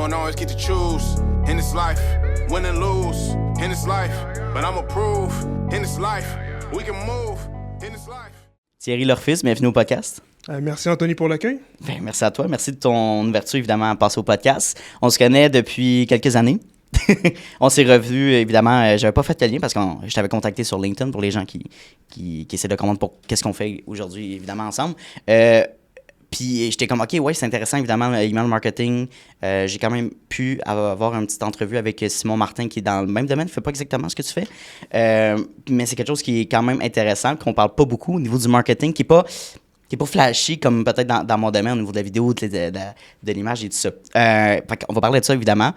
don't always get to choose in this life, win and lose in this life, but I'ma prove in this life, we can move in this life. Thierry Lorfils, bienvenue au podcast. Merci Anthony pour l'accueil. Ben, merci à toi. Merci de ton ouverture, évidemment, à passer au podcast. On se connaît depuis quelques années. On s'est revus, évidemment. J'avais pas fait le lien parce que je t'avais contacté sur LinkedIn pour les gens qui essaient de comprendre pour qu'est-ce qu'on fait aujourd'hui, évidemment, ensemble. Puis j'étais comme, OK, ouais, c'est intéressant, évidemment, email marketing. J'ai quand même pu avoir une petite entrevue avec Simon Martin qui est dans le même domaine, fait pas exactement ce que tu fais. Mais c'est quelque chose qui est quand même intéressant, qu'on parle pas beaucoup au niveau du marketing, qui est pas flashy comme peut-être dans mon domaine au niveau de la vidéo, de l'image et tout ça. On va parler de ça, évidemment.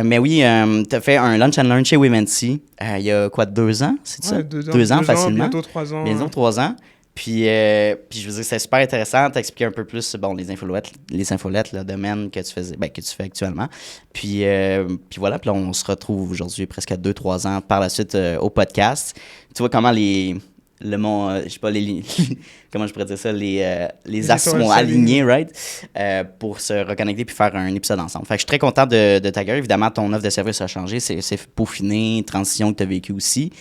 Mais oui, tu as fait un Lunch and Learn chez Wivency il y a quoi, 2 ans, c'est ça? 2 ans, facilement. Bientôt 3 ans. Bientôt 3 ans. Puis je veux dire, c'est super intéressant. T'as expliqué un peu plus, les infolettes, le domaine que tu faisais, que tu fais actuellement. Puis voilà, puis là, on se retrouve aujourd'hui presque à 2-3 ans par la suite au podcast. Tu vois comment je sais pas, comment je pourrais dire ça, les astres sont alignés, right? Pour se reconnecter puis faire un épisode ensemble. Fait que je suis très content de t'accueillir. Évidemment, ton offre de service a changé, c'est peaufiné, transition que tu as vécue aussi.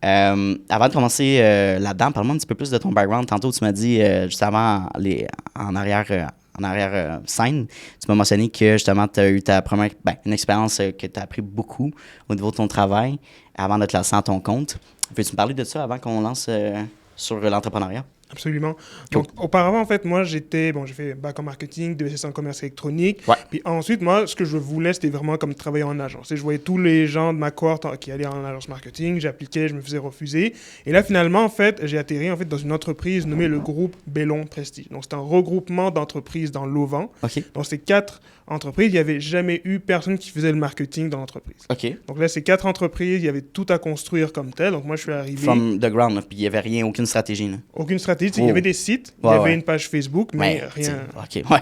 Avant de commencer là-dedans, parle-moi un petit peu plus de ton background. Tantôt, tu m'as dit, juste avant, en arrière scène, tu m'as mentionné que justement, tu as eu ta première, une expérience que tu as appris beaucoup au niveau de ton travail avant de te lancer à ton compte. Peux-tu me parler de ça avant qu'on lance sur l'entrepreneuriat? Absolument. Donc, auparavant, en fait, moi, j'ai fait bac en marketing, DESS en commerce électronique. Ouais. Puis ensuite, moi, ce que je voulais, c'était vraiment comme travailler en agence. Et je voyais tous les gens de ma cohorte qui allaient en agence marketing. J'appliquais, je me faisais refuser. Et là, finalement, en fait, j'ai atterri dans une entreprise nommée le groupe Bellon Prestige. Donc, c'est un regroupement d'entreprises dans l'Auvent. Okay. Donc, c'est 4 entreprises. Il n'y avait jamais eu personne qui faisait le marketing dans l'entreprise. Okay. Donc là, c'est 4 entreprises. Il y avait tout à construire comme tel. Donc, moi, je suis arrivé... From the ground, puis il n'y avait rien, aucune stratégie. Là. Aucune stratégie. Il y avait des sites, il y avait une page Facebook, mais rien. OK, ouais.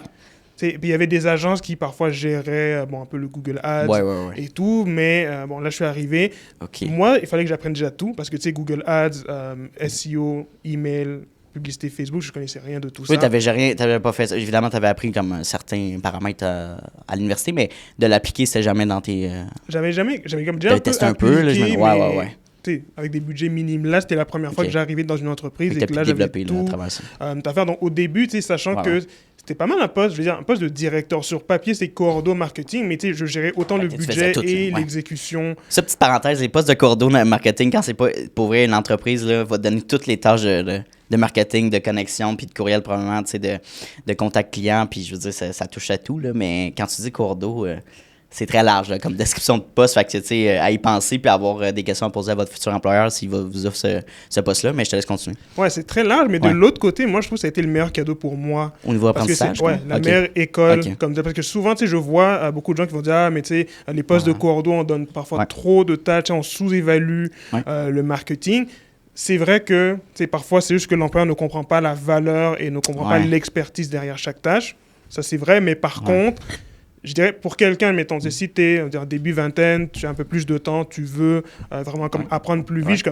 Puis il y avait des agences qui parfois géraient un peu le Google Ads et tout, mais là je suis arrivé. Okay. Moi, il fallait que j'apprenne déjà tout parce que tu sais, Google Ads, SEO, email, publicité Facebook, je connaissais rien de tout ça. Oui, t'avais pas fait ça. Évidemment, t'avais appris comme certains paramètres à l'université, mais de l'appliquer, c'était jamais dans tes... J'avais comme déjà testé un peu, là, ouais. Avec des budgets minimes. Là, c'était la première fois que j'arrivais dans une entreprise et que là, j'avais tout à faire. Donc, au début, sachant que c'était pas mal un poste de directeur sur papier, c'est coordo marketing, mais je gérais autant le budget et l'exécution. Ça, petite parenthèse, les postes de coordo marketing, quand c'est pas pour vrai, l'entreprise là, va te donner toutes les tâches de marketing, de connexion, puis de courriel probablement, de contact client, puis je veux dire, ça touche à tout, là, mais quand tu dis coordo... c'est très large là, comme description de poste. Fait que, tu sais, à y penser puis avoir des questions à poser à votre futur employeur s'il vous offre ce poste-là. Mais je te laisse continuer. Ouais, c'est très large. Mais de l'autre côté, moi, je trouve que ça a été le meilleur cadeau pour moi. Au niveau apprentissage? C'est la meilleure école. Comme ça. Parce que souvent, tu sais, je vois beaucoup de gens qui vont dire « Ah, mais tu sais, les postes de coordo, on donne parfois trop de tâches. On sous-évalue le marketing. » C'est vrai que parfois, c'est juste que l'employeur ne comprend pas la valeur et ne comprend pas l'expertise derrière chaque tâche. Ça, c'est vrai. Mais par contre... Je dirais, pour quelqu'un, mettons, si tu es début vingtaine, tu as un peu plus de temps, tu veux vraiment comme apprendre plus vite,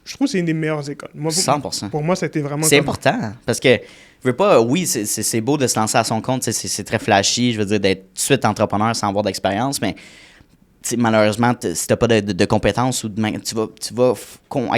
je trouve que c'est une des meilleures écoles. Moi, 100%. Pour moi, c'était vraiment... C'est important, parce que, je veux pas, oui, c'est beau de se lancer à son compte, c'est très flashy, je veux dire, d'être tout de suite entrepreneur sans avoir d'expérience, mais malheureusement, si tu n'as pas de compétences, tu vas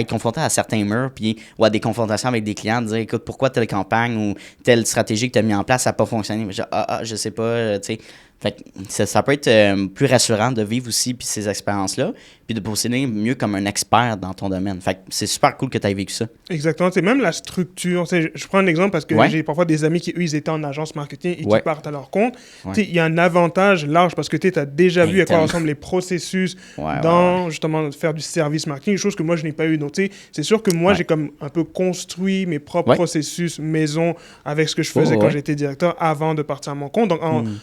être confronté à certains murs ou à des confrontations avec des clients, de dire, écoute, pourquoi telle campagne ou telle stratégie que tu as mis en place n'a pas fonctionné? Je sais pas, tu sais. Fait que ça peut être plus rassurant de vivre aussi puis ces expériences-là, puis de positionner mieux comme un expert dans ton domaine. Fait que c'est super cool que tu aies vécu ça. Exactement. C'est même la structure. Je prends un exemple parce que j'ai parfois des amis qui, eux, ils étaient en agence marketing et qui partent à leur compte. Il y a un avantage large parce que tu as déjà vu à quoi ressemblent les processus dans, justement, faire du service marketing, chose que moi, je n'ai pas eu. Donc, c'est sûr que moi, j'ai comme un peu construit mes propres processus maison avec ce que je faisais quand j'étais directeur avant de partir à mon compte. Donc,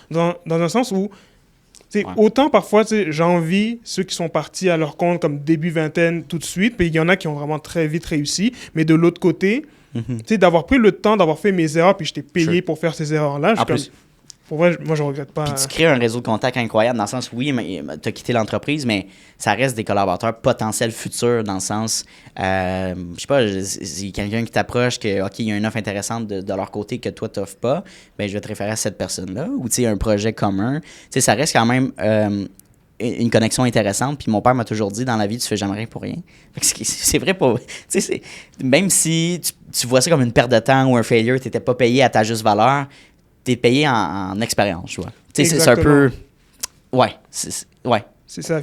dans un sens où autant parfois j'envie ceux qui sont partis à leur compte comme début vingtaine tout de suite, puis il y en a qui ont vraiment très vite réussi, mais de l'autre côté d'avoir pris le temps d'avoir fait mes erreurs puis je t'ai payé pour faire ces erreurs là pour vrai, moi, je regrette pas. Puis tu crées un réseau de contacts incroyable dans le sens, oui, tu as quitté l'entreprise, mais ça reste des collaborateurs potentiels futurs dans le sens, je sais pas, si quelqu'un qui t'approche, que, OK, il y a une offre intéressante de leur côté que toi, tu n'offres pas, ben je vais te référer à cette personne-là. Ou, tu sais, un projet commun. Tu sais, ça reste quand même une connexion intéressante. Puis mon père m'a toujours dit, dans la vie, tu fais jamais rien pour rien. C'est vrai pour... Tu sais, même si tu vois ça comme une perte de temps ou un failure, tu n'étais pas payé à ta juste valeur, t'es payé en expérience, je vois. Tu sais, c'est un peu... Ouais. Ouais. C'est ça.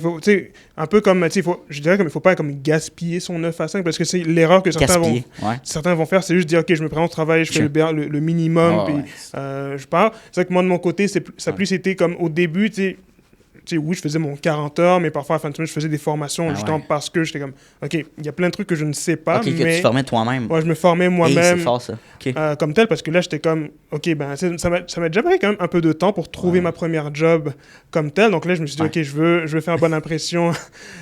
Un peu comme, je dirais qu'il ne faut pas comme gaspiller son 9 à 5 parce que c'est l'erreur que certains vont faire. C'est juste dire, OK, je me présente au travail, je fais le minimum, puis je pars. C'est vrai que moi, de mon côté, ça a plus été comme au début, oui, je faisais mon 40 heures, mais parfois, à la fin de semaine, je faisais des formations justement parce que j'étais comme, OK, il y a plein de trucs que je ne sais pas. OK, mais que tu formais toi-même. Ouais, je me formais moi-même. C'est fort, ça. Okay. Comme tel, parce que là, j'étais comme, OK, ben, ça m'a déjà pris quand même un peu de temps pour trouver ma première job comme tel. Donc là, je me suis dit, OK, je veux faire une bonne impression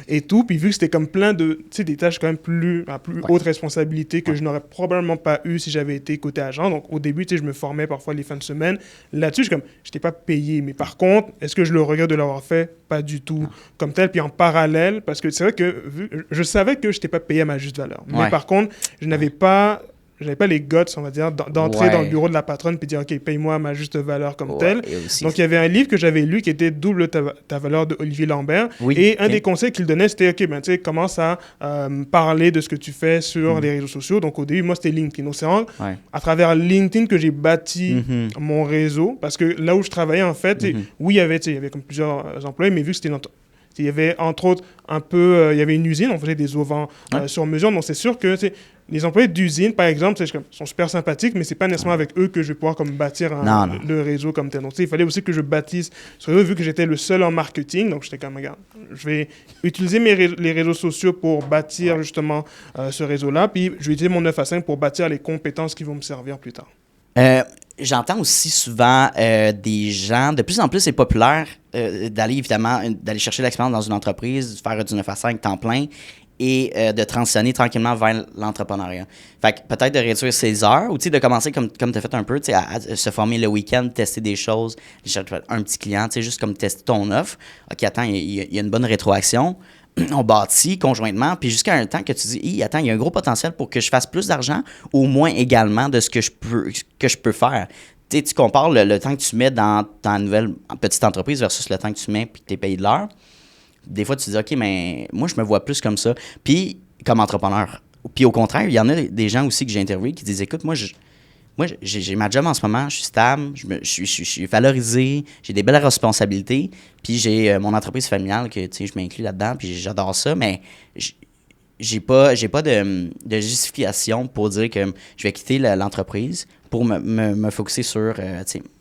et tout. Puis vu que c'était comme plein de, des tâches quand même plus haute responsabilité que je n'aurais probablement pas eu si j'avais été côté agent. Donc au début, je me formais parfois les fins de semaine. Là-dessus, je n'étais pas payé. Mais par contre, est-ce que je le regrette de l'avoir fait? Pas du tout comme tel. Puis en parallèle, parce que c'est vrai que je savais que je n'étais pas payé à ma juste valeur. Mais par contre, je n'avais pas les guts, on va dire, d'entrer dans le bureau de la patronne puis dire, OK, paye-moi ma juste valeur comme telle. Donc, il y avait un livre que j'avais lu qui était Double ta valeur de Olivier Lambert. Et un des conseils qu'il donnait, c'était, OK, ben, tu sais, commence à parler de ce que tu fais sur les réseaux sociaux. Donc, au début, moi, c'était LinkedIn. Donc, c'est à travers LinkedIn que j'ai bâti mon réseau. Parce que là où je travaillais, en fait, oui, il y avait comme plusieurs employés, mais vu que c'était il y avait, entre autres, il y avait une usine, on faisait des auvents sur mesure. Donc, c'est sûr que les employés d'usine, par exemple, sont super sympathiques, mais c'est pas nécessairement avec eux que je vais pouvoir comme bâtir le réseau comme tel. Donc, il fallait aussi que je bâtisse ce réseau, vu que j'étais le seul en marketing. Donc, j'étais comme, regarde, je vais utiliser les réseaux sociaux pour bâtir justement ce réseau-là, puis je vais utiliser mon 9 à 5 pour bâtir les compétences qui vont me servir plus tard. J'entends aussi souvent des gens, de plus en plus c'est populaire d'aller chercher l'expérience dans une entreprise, de faire du 9 à 5 temps plein et de transitionner tranquillement vers l'entrepreneuriat. Fait que peut-être de réduire ses heures ou de commencer comme tu as fait un peu, à se former le week-end, tester des choses, chercher un petit client, juste comme tester ton offre. OK, attends, il y a une bonne rétroaction. On bâtit conjointement, puis jusqu'à un temps que tu dis, attends, il y a un gros potentiel pour que je fasse plus d'argent, au moins également de ce que je peux faire. Tu compares le temps que tu mets dans ta nouvelle petite entreprise versus le temps que tu mets puis que tu es payé de l'heure. Des fois, tu te dis, OK, mais moi, je me vois plus comme ça. Puis, comme entrepreneur. Puis, au contraire, il y en a des gens aussi que j'ai interviewés qui disent, écoute, moi, j'ai ma job en ce moment, je suis stable, je suis valorisé, j'ai des belles responsabilités, puis j'ai mon entreprise familiale que je m'inclus là-dedans, puis j'adore ça, mais j'ai pas de justification pour dire que je vais quitter l'entreprise pour me focusser sur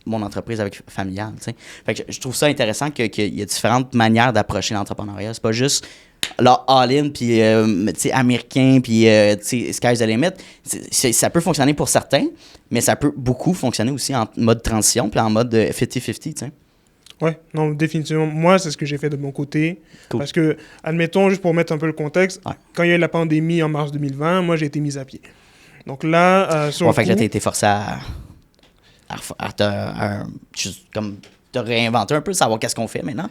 mon entreprise familiale. T'sais. Fait que je trouve ça intéressant qu'il y a différentes manières d'approcher l'entrepreneuriat. C'est pas juste all-in, puis américain, puis sky's the limit. Ça peut fonctionner pour certains, mais ça peut beaucoup fonctionner aussi en mode transition, puis en mode 50-50, Oui, non, définitivement. Moi, c'est ce que j'ai fait de mon côté. Cool. Parce que, admettons, juste pour mettre un peu le contexte, quand il y a eu la pandémie en mars 2020, moi, j'ai été mis à pied. Donc là, fait que là, t'as été forcé à te réinventer un peu, savoir qu'est-ce qu'on fait maintenant.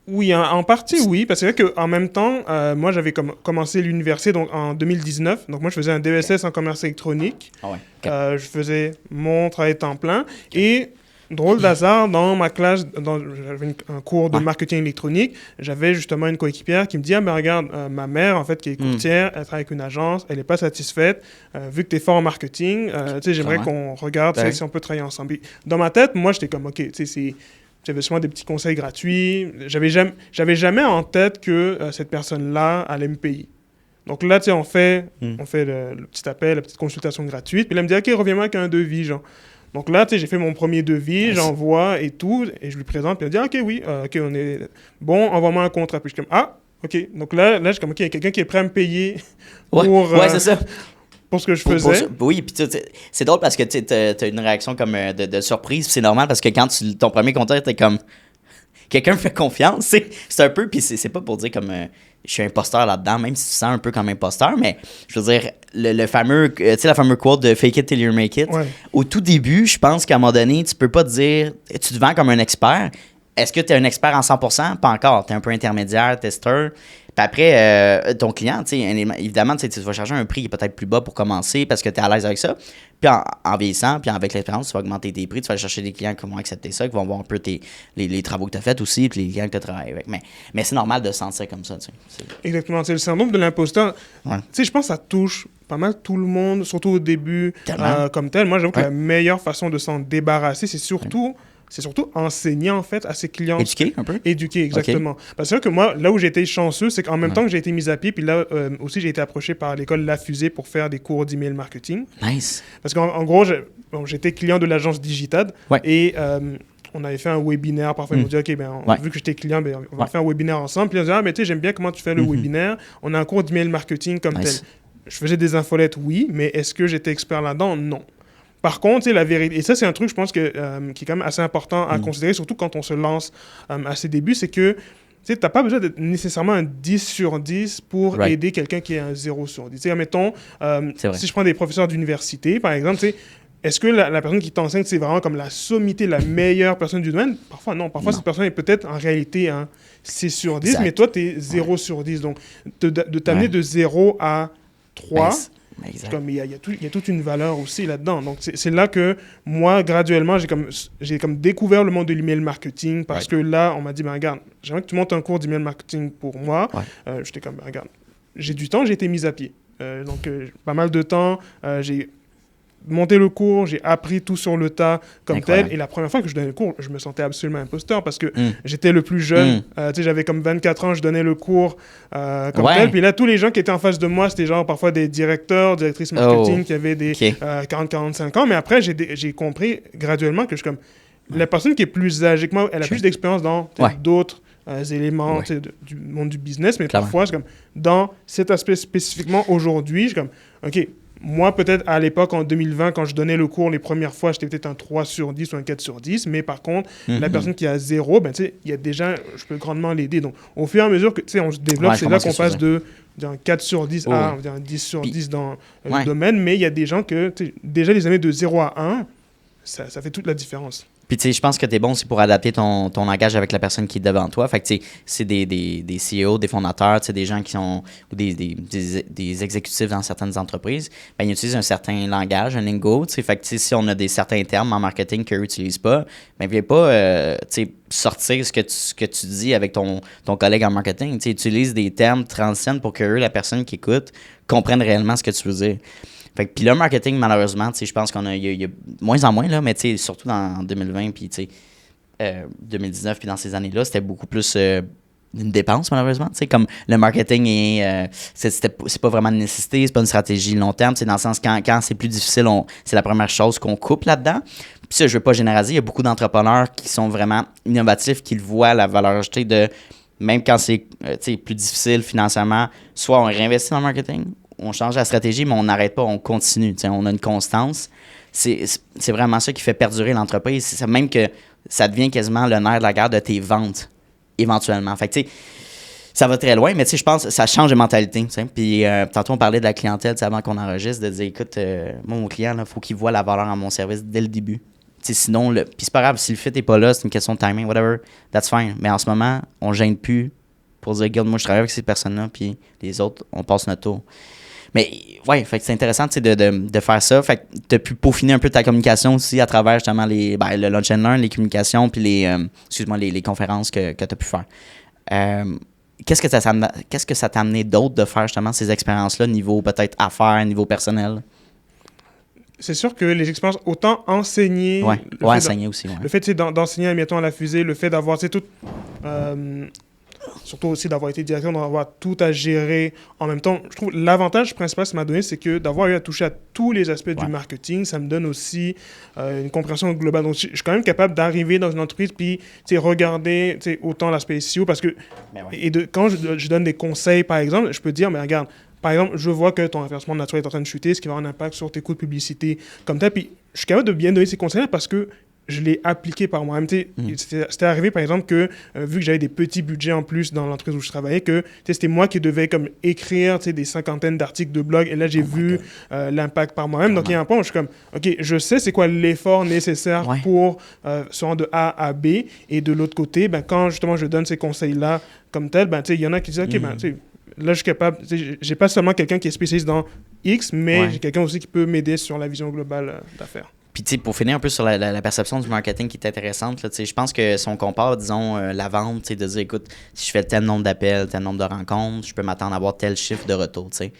Oui, en partie, oui. Parce que c'est vrai qu'en même temps, moi, j'avais commencé l'université donc, en 2019. Donc, moi, je faisais un DESS en commerce électronique. Ah ouais. Okay. Je faisais mon travail temps plein. Okay. Et, drôle d'hasard, dans ma classe, j'avais un cours de marketing électronique. J'avais justement une coéquipière qui me dit « Ah, ben regarde, ma mère, en fait, qui est courtière, elle travaille avec une agence, elle n'est pas satisfaite. Vu que tu es fort en marketing, j'aimerais qu'on regarde si on peut travailler ensemble. » Dans ma tête, moi, j'étais comme « OK, j'avais souvent des petits conseils gratuits. J'avais jamais en tête que cette personne-là allait me payer. Donc là, on fait le petit appel, la petite consultation gratuite. Puis là, elle me dit « OK, reviens-moi avec un devis, genre. » Donc là, j'ai fait mon premier devis, j'envoie et tout, et je lui présente, puis elle me dit « OK, oui, OK, on est bon, envoie-moi un contrat. » Puis je suis comme « Ah, OK. » Donc là, je suis comme « OK, il y a quelqu'un qui est prêt à me payer pour... c'est ça. Pour ce que je faisais. Oui, puis c'est drôle parce que tu as une réaction comme de surprise, c'est normal parce que quand ton premier contrat, t'es comme... quelqu'un me fait confiance. C'est un peu, puis c'est pas pour dire comme je suis imposteur là-dedans, même si tu sens un peu comme imposteur, mais je veux dire, le fameux, tu sais, la fameuse quote de fake it till you make it. Ouais. Au tout début, je pense qu'à un moment donné, tu peux pas te dire, tu te vends comme un expert. Est-ce que tu es un expert en 100%? Pas encore. Tu es un peu intermédiaire, testeur. Puis après, ton client, évidemment, tu vas chercher un prix qui est peut-être plus bas pour commencer parce que tu es à l'aise avec ça. Puis en vieillissant, puis avec l'expérience, tu vas augmenter tes prix. Tu vas aller chercher des clients qui vont accepter ça, qui vont voir un peu les travaux que tu as faits aussi, puis les clients que tu as travaillé avec. Mais c'est normal de se sentir comme ça. Exactement. C'est le syndrome de l'imposteur. Ouais. Je pense que ça touche pas mal tout le monde, surtout au début, comme tel. Moi, j'avoue que la meilleure façon de s'en débarrasser, c'est surtout enseigner, en fait, à ses clients. Éduquer un peu? Éduquer, exactement. Okay. Parce que moi, là où j'ai été chanceux, c'est qu'en même temps que j'ai été mis à pied, puis là aussi, j'ai été approché par l'école La Fusée pour faire des cours d'email marketing. Nice. Parce qu'en gros, j'étais client de l'agence Digitad et on avait fait un webinaire. Parfois, ils m'ont dit, OK, vu que j'étais client, on va faire un webinaire ensemble. Puis on dit, mais tu sais, j'aime bien comment tu fais le webinaire. On a un cours d'email marketing comme tel. Je faisais des infolettes, oui, mais est-ce que j'étais expert là-dedans? Non. Par contre, la vérité, et ça, c'est un truc, je pense, qui est quand même assez important à considérer, surtout quand on se lance à ses débuts, c'est que tu n'as pas besoin d'être nécessairement un 10 sur 10 pour aider quelqu'un qui est un 0 sur 10. Admettons, si je prends des professeurs d'université, par exemple, est-ce que la personne qui t'enseigne, c'est vraiment comme la sommité, la meilleure personne du domaine? Parfois, non. Parfois, cette personne est peut-être en réalité un 6 sur 10, mais toi, tu es 0 sur 10. Donc, de t'amener de 0 à 3... Comme il y a toute une valeur aussi là-dedans. Donc, c'est là que moi, graduellement, j'ai comme découvert le monde de l'email marketing parce que là, on m'a dit, regarde, j'aimerais que tu montes un cours d'email marketing pour moi. J'étais comme, regarde, j'ai du temps, j'ai été mis à pied. Donc, pas mal de temps, j'ai monté le cours, j'ai appris tout sur le tas comme tel. Et la première fois que je donnais le cours, je me sentais absolument imposteur parce que j'étais le plus jeune. J'avais comme 24 ans, je donnais le cours comme tel. Puis là, tous les gens qui étaient en face de moi, c'était genre parfois des directrices marketing qui avaient des 40-45 ans. Mais après, j'ai compris graduellement que la personne qui est plus âgée que moi, elle a plus d'expérience dans d'autres éléments du monde du business. Mais parfois, c'est comme dans cet aspect spécifiquement aujourd'hui, je suis comme, OK, moi, peut-être à l'époque, en 2020, quand je donnais le cours les premières fois, j'étais peut-être un 3 sur 10 ou un 4 sur 10. Mais par contre, la personne qui a 0, il y a déjà, je peux grandement l'aider. Donc, au fur et à mesure que on se développe, c'est là qu'on passe d'un 4 sur 10 à un 10 sur 10 dans le domaine. Mais il y a des gens que, déjà les années de 0 à 1, ça fait toute la différence. Puis, tu sais, je pense que tu es bon aussi pour adapter ton langage avec la personne qui est devant toi. Fait que, tu sais, c'est des CEO, des fondateurs, tu sais, des gens qui sont, ou des exécutifs dans certaines entreprises. Ben, ils utilisent un certain langage, un lingo, tu sais. Fait que, tu sais, si on a des certains termes en marketing qu'eux n'utilisent pas, ben, viens pas, tu sais, sortir ce que tu dis avec ton collègue en marketing. Tu sais, utilise des termes transcendent pour que eux, la personne qui écoute, comprenne réellement ce que tu veux dire. Fait que, puis le marketing, malheureusement, je pense qu'il y a moins en moins, là, mais surtout en 2020, puis 2019, puis dans ces années-là, c'était beaucoup plus une dépense, malheureusement. Comme le marketing, c'est pas vraiment une nécessité, c'est pas une stratégie long terme. Dans le sens, quand c'est plus difficile, c'est la première chose qu'on coupe là-dedans. Puis ça, je veux pas généraliser, il y a beaucoup d'entrepreneurs qui sont vraiment innovatifs, qui le voient, la valeur ajoutée de, même quand c'est plus difficile financièrement, soit on réinvestit dans le marketing, on change la stratégie, mais on n'arrête pas, on continue. On a une constance. C'est vraiment ça qui fait perdurer l'entreprise. C'est même que ça devient quasiment le nerf de la guerre de tes ventes, éventuellement. Fait que, ça va très loin, mais je pense que ça change de mentalité. Puis tantôt, on parlait de la clientèle avant qu'on enregistre, de dire, écoute, moi, mon client, il faut qu'il voit la valeur à mon service dès le début. Sinon, puis c'est pas grave, si le fit n'est pas là, c'est une question de timing, whatever, that's fine. Mais en ce moment, on ne gêne plus pour dire, regarde, moi, je travaille avec ces personnes-là, puis les autres, on passe notre tour. Mais ouais, fait que c'est intéressant de faire ça. Fait que tu as pu peaufiner un peu ta communication aussi à travers justement le Lunch and Learn, les communications, puis les conférences que tu as pu faire. Qu'est-ce que ça t'a amené d'autre de faire justement ces expériences-là, niveau peut-être affaires, niveau personnel? C'est sûr que les expériences, autant enseigner... enseigner aussi. Ouais. Le fait d'enseigner à la fusée, le fait d'avoir tout... surtout aussi d'avoir été directeur, d'avoir tout à gérer en même temps. Je trouve l'avantage principal que ça m'a donné, c'est que d'avoir eu à toucher à tous les aspects du marketing, ça me donne aussi une compréhension globale. Donc, je suis quand même capable d'arriver dans une entreprise puis regarder autant l'aspect SEO parce que quand je donne des conseils, par exemple, je peux dire, mais regarde, par exemple, je vois que ton référencement naturel est en train de chuter, ce qui va avoir un impact sur tes coûts de publicité comme tel. Puis, je suis capable de bien donner ces conseils-là parce que je l'ai appliqué par moi-même. C'était arrivé, par exemple, que vu que j'avais des petits budgets en plus dans l'entreprise où je travaillais, que c'était moi qui devais comme écrire des cinquantaines d'articles de blog. Et là, j'ai vu l'impact par moi-même. Donc, il y a un point où je suis comme, OK, je sais c'est quoi l'effort nécessaire pour se rendre de A à B. Et de l'autre côté, quand justement je donne ces conseils-là comme tel, il y en a qui disent, OK, là, je suis capable. J'ai pas seulement quelqu'un qui est spécialiste dans X, mais j'ai quelqu'un aussi qui peut m'aider sur la vision globale d'affaires. Puis, tu sais, pour finir un peu sur la perception du marketing qui est intéressante, je pense que si on compare, disons, la vente, de dire, écoute, si je fais tel nombre d'appels, tel nombre de rencontres, je peux m'attendre à avoir tel chiffre de retour, tu sais.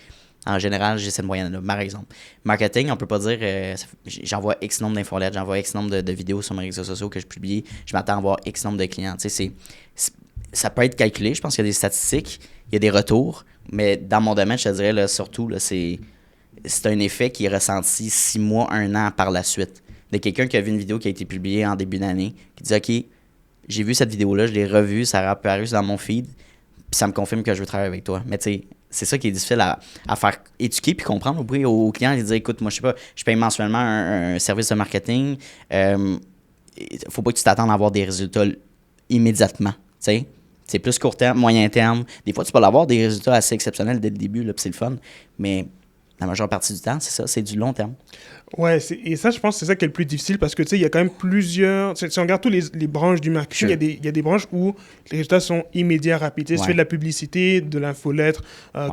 En général, j'ai cette moyenne-là, par exemple. Marketing, on peut pas dire, j'envoie X nombre d'infolettes, j'envoie X nombre de vidéos sur mes réseaux sociaux que je publie, je m'attends à avoir X nombre de clients, tu sais, ça peut être calculé, je pense qu'il y a des statistiques, il y a des retours, mais dans mon domaine, je te dirais, là, surtout, là, c'est un effet qui est ressenti 6 mois, 1 an par la suite. De quelqu'un qui a vu une vidéo qui a été publiée en début d'année, qui dit « OK, j'ai vu cette vidéo-là, je l'ai revue, ça a apparu dans mon feed, puis ça me confirme que je veux travailler avec toi. » Mais tu sais, c'est ça qui est difficile à faire éduquer puis comprendre aux clients et dire « Écoute, moi, je sais pas, je paye mensuellement un service de marketing, faut pas que tu t'attendes à avoir des résultats immédiatement. » Tu sais, c'est plus court terme, moyen terme. Des fois, tu peux avoir des résultats assez exceptionnels dès le début, là, puis c'est le fun, mais la majeure partie du temps, c'est ça, c'est du long terme. Ouais, et ça, je pense que c'est ça qui est le plus difficile parce que, tu sais, il y a quand même plusieurs... Si on regarde toutes les branches du marketing, il y a des branches où les résultats sont immédiats, rapides. Si tu fais de la publicité, de l'infolettre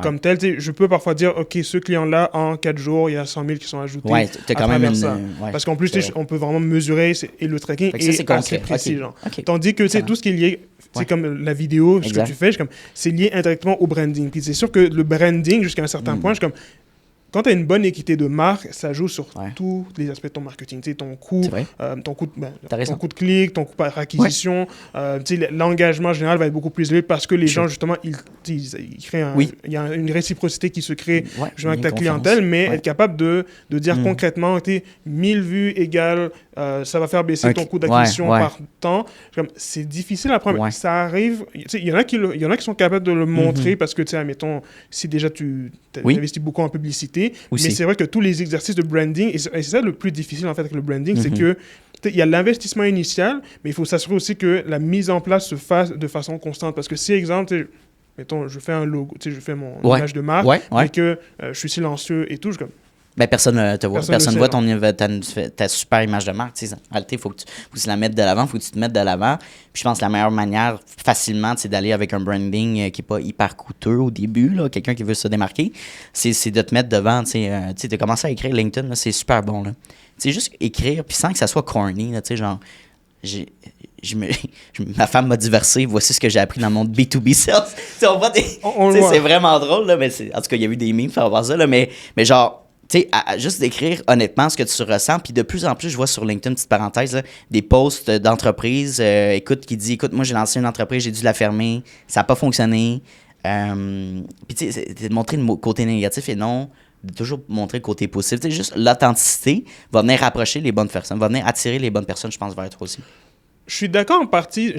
comme tel, tu sais, je peux parfois dire, OK, ce client-là, en 4 jours, il y a 100 000 qui sont ajoutés t'as quand même ça. Parce qu'en plus, on peut vraiment mesurer et le tracking est assez précis. Genre. Tandis que, tu sais, tout ce qui est lié... C'est comme la vidéo, ce que tu fais, c'est lié indirectement au branding. Puis c'est sûr que le branding, jusqu'à un certain point, quand tu as une bonne équité de marque, ça joue sur tous les aspects de ton marketing. Tu sais, ton coût de clic, ton coût par acquisition, tu sais, l'engagement général va être beaucoup plus élevé parce que les gens, justement, ils créent il y a une réciprocité qui se crée avec ta clientèle, mais être capable de dire concrètement, 1000 vues égale, ça va faire baisser ton coût d'acquisition par temps. C'est difficile à prendre. Ça arrive. Il y en a qui sont capables de le montrer parce que, tu sais, admettons, si déjà tu investis beaucoup en publicité, mais c'est vrai que tous les exercices de branding, et c'est ça le plus difficile en fait avec le branding, c'est que il y a l'investissement initial, mais il faut s'assurer aussi que la mise en place se fasse de façon constante. Parce que si, exemple, mettons, je fais un logo, je fais mon image de marque, et que je suis silencieux et tout, personne ne te voit. Personne ne voit ta super image de marque. En réalité, il faut que tu la mettes de l'avant, il faut que tu te mettes de l'avant. Puis je pense que la meilleure manière, facilement, c'est d'aller avec un branding qui n'est pas hyper coûteux au début, là, quelqu'un qui veut se démarquer, c'est de te mettre devant. Tu as commencé à écrire LinkedIn, là, c'est super bon. C'est juste écrire, puis sans que ça soit corny. Là, genre, ma femme m'a diversé, voici ce que j'ai appris dans mon B2B sales. On voit c'est vraiment drôle, là, mais en tout cas, il y a eu des memes par rapport à ça, là, mais genre, tu sais, juste d'écrire honnêtement ce que tu ressens. Puis de plus en plus, je vois sur LinkedIn, petite parenthèse, là, des posts d'entreprises qui dit, écoute, moi j'ai lancé une entreprise, j'ai dû la fermer, ça n'a pas fonctionné. Puis tu sais, c'est de montrer le côté négatif et non de toujours montrer le côté positif. Tu sais, juste l'authenticité va venir rapprocher les bonnes personnes, va venir attirer les bonnes personnes, je pense, vers toi aussi. Je suis d'accord en partie.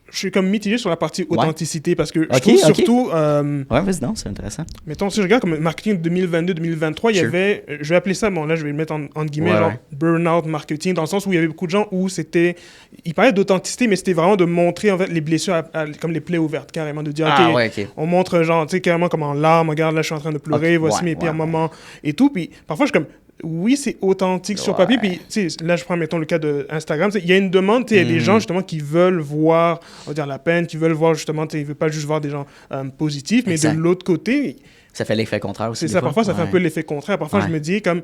Je suis comme mitigé sur la partie authenticité parce que je trouve surtout... vas-y, non, c'est intéressant. Mettons, si je regarde comme marketing 2022-2023, il y avait, je vais appeler ça, bon là je vais le mettre en guillemets, genre burnout marketing, dans le sens où il y avait beaucoup de gens où ils parlaient d'authenticité, mais c'était vraiment de montrer en fait les blessures comme les plaies ouvertes, carrément, de dire, on montre genre, tu sais, carrément comme en larmes, regarde, là je suis en train de pleurer, voici mes pires moments et tout, puis parfois je suis comme... Oui, c'est authentique sur papier. Puis, là, je prends, mettons, le cas d'Instagram. Il y a une demande, il y a des gens, justement, qui veulent voir, on va dire, la peine, qui veulent voir, justement, ils ne veulent pas juste voir des gens positifs, mais de l'autre côté... Ça fait l'effet contraire aussi. C'est ça, parfois, ça fait un peu l'effet contraire. Parfois, je me dis, comme...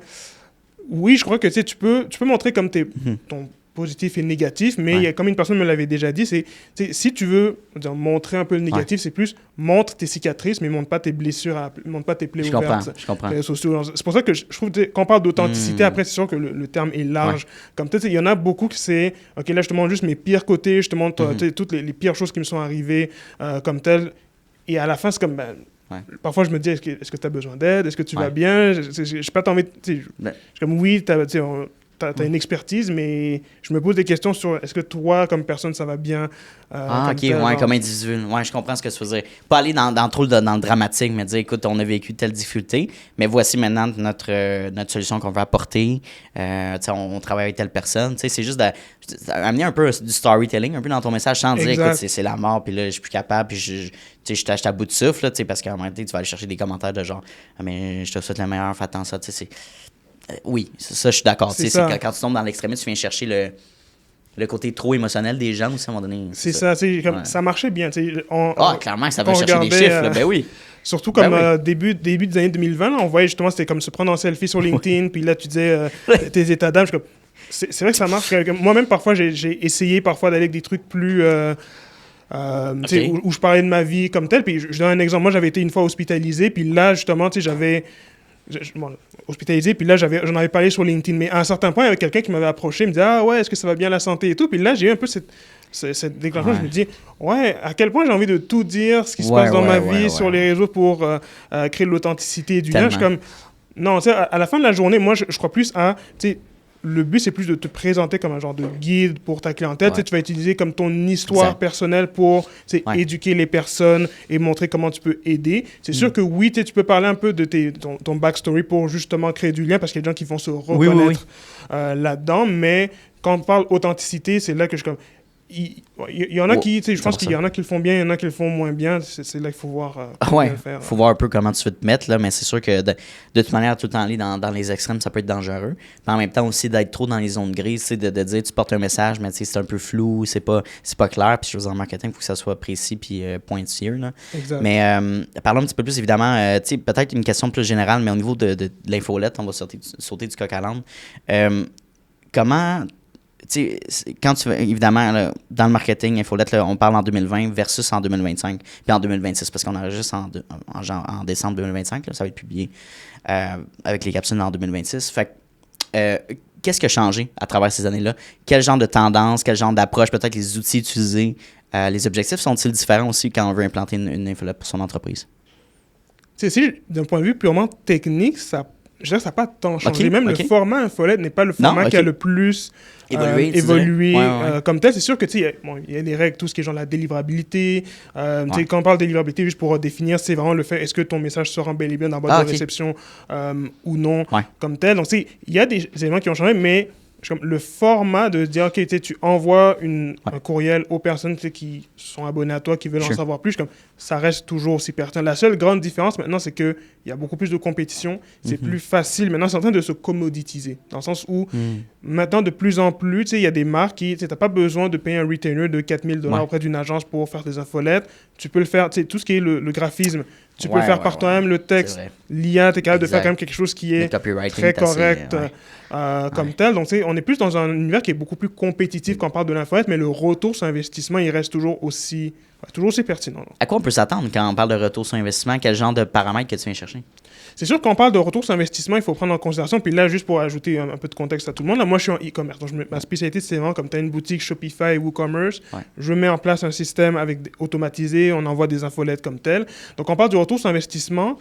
Oui, je crois que, tu peux montrer comme ton positif et négatif, mais il y a, comme une personne me l'avait déjà dit, c'est si tu veux montrer un peu le négatif, c'est plus montre tes cicatrices, mais montre pas tes blessures, montre pas tes plaies ouvertes. Je comprends. C'est pour ça que je trouve quand on parle d'authenticité, après, c'est sûr que le terme est large. Comme peut-être, il y en a beaucoup qui c'est, OK, là, je te montre juste mes pires côtés, je te montre toutes les pires choses qui me sont arrivées comme tel. Et à la fin, c'est comme... Parfois, je me dis, est-ce que tu as besoin d'aide? Est-ce que tu vas bien? Je n'ai pas envie... Je suis comme, oui, tu t'as une expertise, mais je me pose des questions sur est-ce que toi, comme personne, ça va bien? Comme individu. Ouais, je comprends ce que tu veux dire. Pas aller dans le dramatique, mais dire, écoute, on a vécu telle difficulté, mais voici maintenant notre solution qu'on veut apporter. On travaille avec telle personne. C'est juste d'amener un peu du storytelling, un peu dans ton message, sans dire, écoute, c'est la mort, puis là, je suis plus capable, puis je t'achète à bout de souffle, là, parce qu'à un moment donné, tu vas aller chercher des commentaires de genre, mais je te souhaite le meilleur, fais attention, oui, ça, je suis d'accord. C'est quand tu tombes dans l'extrémisme, tu viens chercher le côté trop émotionnel des gens aussi à un moment donné. C'est ça. Ça marchait bien. Clairement, ça va chercher des chiffres. Ben oui. Surtout comme début des années 2020, là, on voyait justement, c'était comme se prendre en selfie sur LinkedIn, puis là, tu disais tes états d'âme. C'est vrai que ça marche. Moi-même, parfois, j'ai essayé parfois d'aller avec des trucs plus... où je parlais de ma vie comme tel. Puis je donne un exemple. Moi, j'avais été une fois hospitalisé, puis là, justement, j'avais... hospitalisé, puis là, j'en avais parlé sur LinkedIn. Mais à un certain point, il y avait quelqu'un qui m'avait approché, me disait « Ah ouais, est-ce que ça va bien la santé et tout? » Puis là, j'ai eu un peu cette déclenchement. Je me dis « Ouais, à quel point j'ai envie de tout dire, ce qui se passe dans ma vie sur les réseaux pour créer de l'authenticité et du lien. » Je suis comme « Non, tu sais, à la fin de la journée, moi, je crois plus à... Le but, c'est plus de te présenter comme un genre de guide pour ta clientèle. Tu vas utiliser comme ton histoire personnelle pour éduquer les personnes et montrer comment tu peux aider. C'est sûr que oui, tu peux parler un peu de ton backstory pour justement créer du lien parce qu'il y a des gens qui vont se reconnaître là-dedans. Mais quand on parle authenticité, c'est là que je... Il y en a qui, je pense qu'il y en a qui le font bien, il y en a qui le font moins bien. C'est là qu'il faut voir comment le faire. Il faut voir un peu comment tu veux te mettre, là, mais c'est sûr que de toute manière, tout le temps aller dans les extrêmes, ça peut être dangereux. Mais en même temps aussi, d'être trop dans les zones grises, de dire tu portes un message, mais c'est un peu flou, c'est pas clair. Puis je veux dire, en marketing, il faut que ça soit précis puis pointilleux. Là. Exact. Mais parlons un petit peu plus, évidemment, peut-être une question plus générale, mais au niveau de l'infolette, on va sauter du coq à l'âne. Comment... quand tu évidemment, là, dans le marketing, infolette, là, on parle en 2020 versus en 2025, puis en 2026, parce qu'on enregistre en décembre 2025, là, ça va être publié avec les capsules en 2026. Fait qu'est-ce qui a changé à travers ces années-là? Quel genre de tendance, quel genre d'approche, peut-être les outils utilisés, les objectifs sont-ils différents aussi quand on veut implanter une infolette pour son entreprise? D'un point de vue purement technique, ça n'a pas tant changé. Même le format infolette n'est pas le format qui a le plus évolué comme tel. C'est sûr que il y a des règles, tout ce qui est genre la délivrabilité. Quand on parle de délivrabilité, juste pour définir, c'est vraiment le fait, est-ce que ton message sera bel et bien dans la boîte de réception ou non, comme tel. Donc, il y a des éléments qui ont changé, mais le format de dire, OK, tu envoies un courriel aux personnes qui sont abonnées à toi, qui veulent en savoir plus, ça reste toujours aussi pertinent. La seule grande différence maintenant, c'est qu'il y a beaucoup plus de compétition. C'est plus facile. Maintenant, c'est en train de se commoditiser. Dans le sens où, maintenant, de plus en plus, il y a des marques qui, tu n'as pas besoin de payer un retainer de 4 000 $ auprès d'une agence pour faire des infolettes. Tu peux le faire, tout ce qui est le graphisme, tu peux le faire par toi-même, le texte, l'IA, tu es capable de faire quand même quelque chose qui est très correct comme tel. Donc, on est plus dans un univers qui est beaucoup plus compétitif quand on parle de l'infolette, mais le retour sur investissement, il reste toujours aussi pertinent. À quoi on peut s'attendre quand on parle de retour sur investissement? Quel genre de paramètres que tu viens chercher? C'est sûr qu'on parle de retour sur investissement, il faut prendre en considération. Puis là, juste pour ajouter un peu de contexte à tout le monde, là, moi, je suis en e-commerce. Donc, ma spécialité, c'est vraiment comme tu as une boutique Shopify ou WooCommerce. Je mets en place un système automatisé, on envoie des infolettes comme tel. Donc, on parle du retour sur investissement.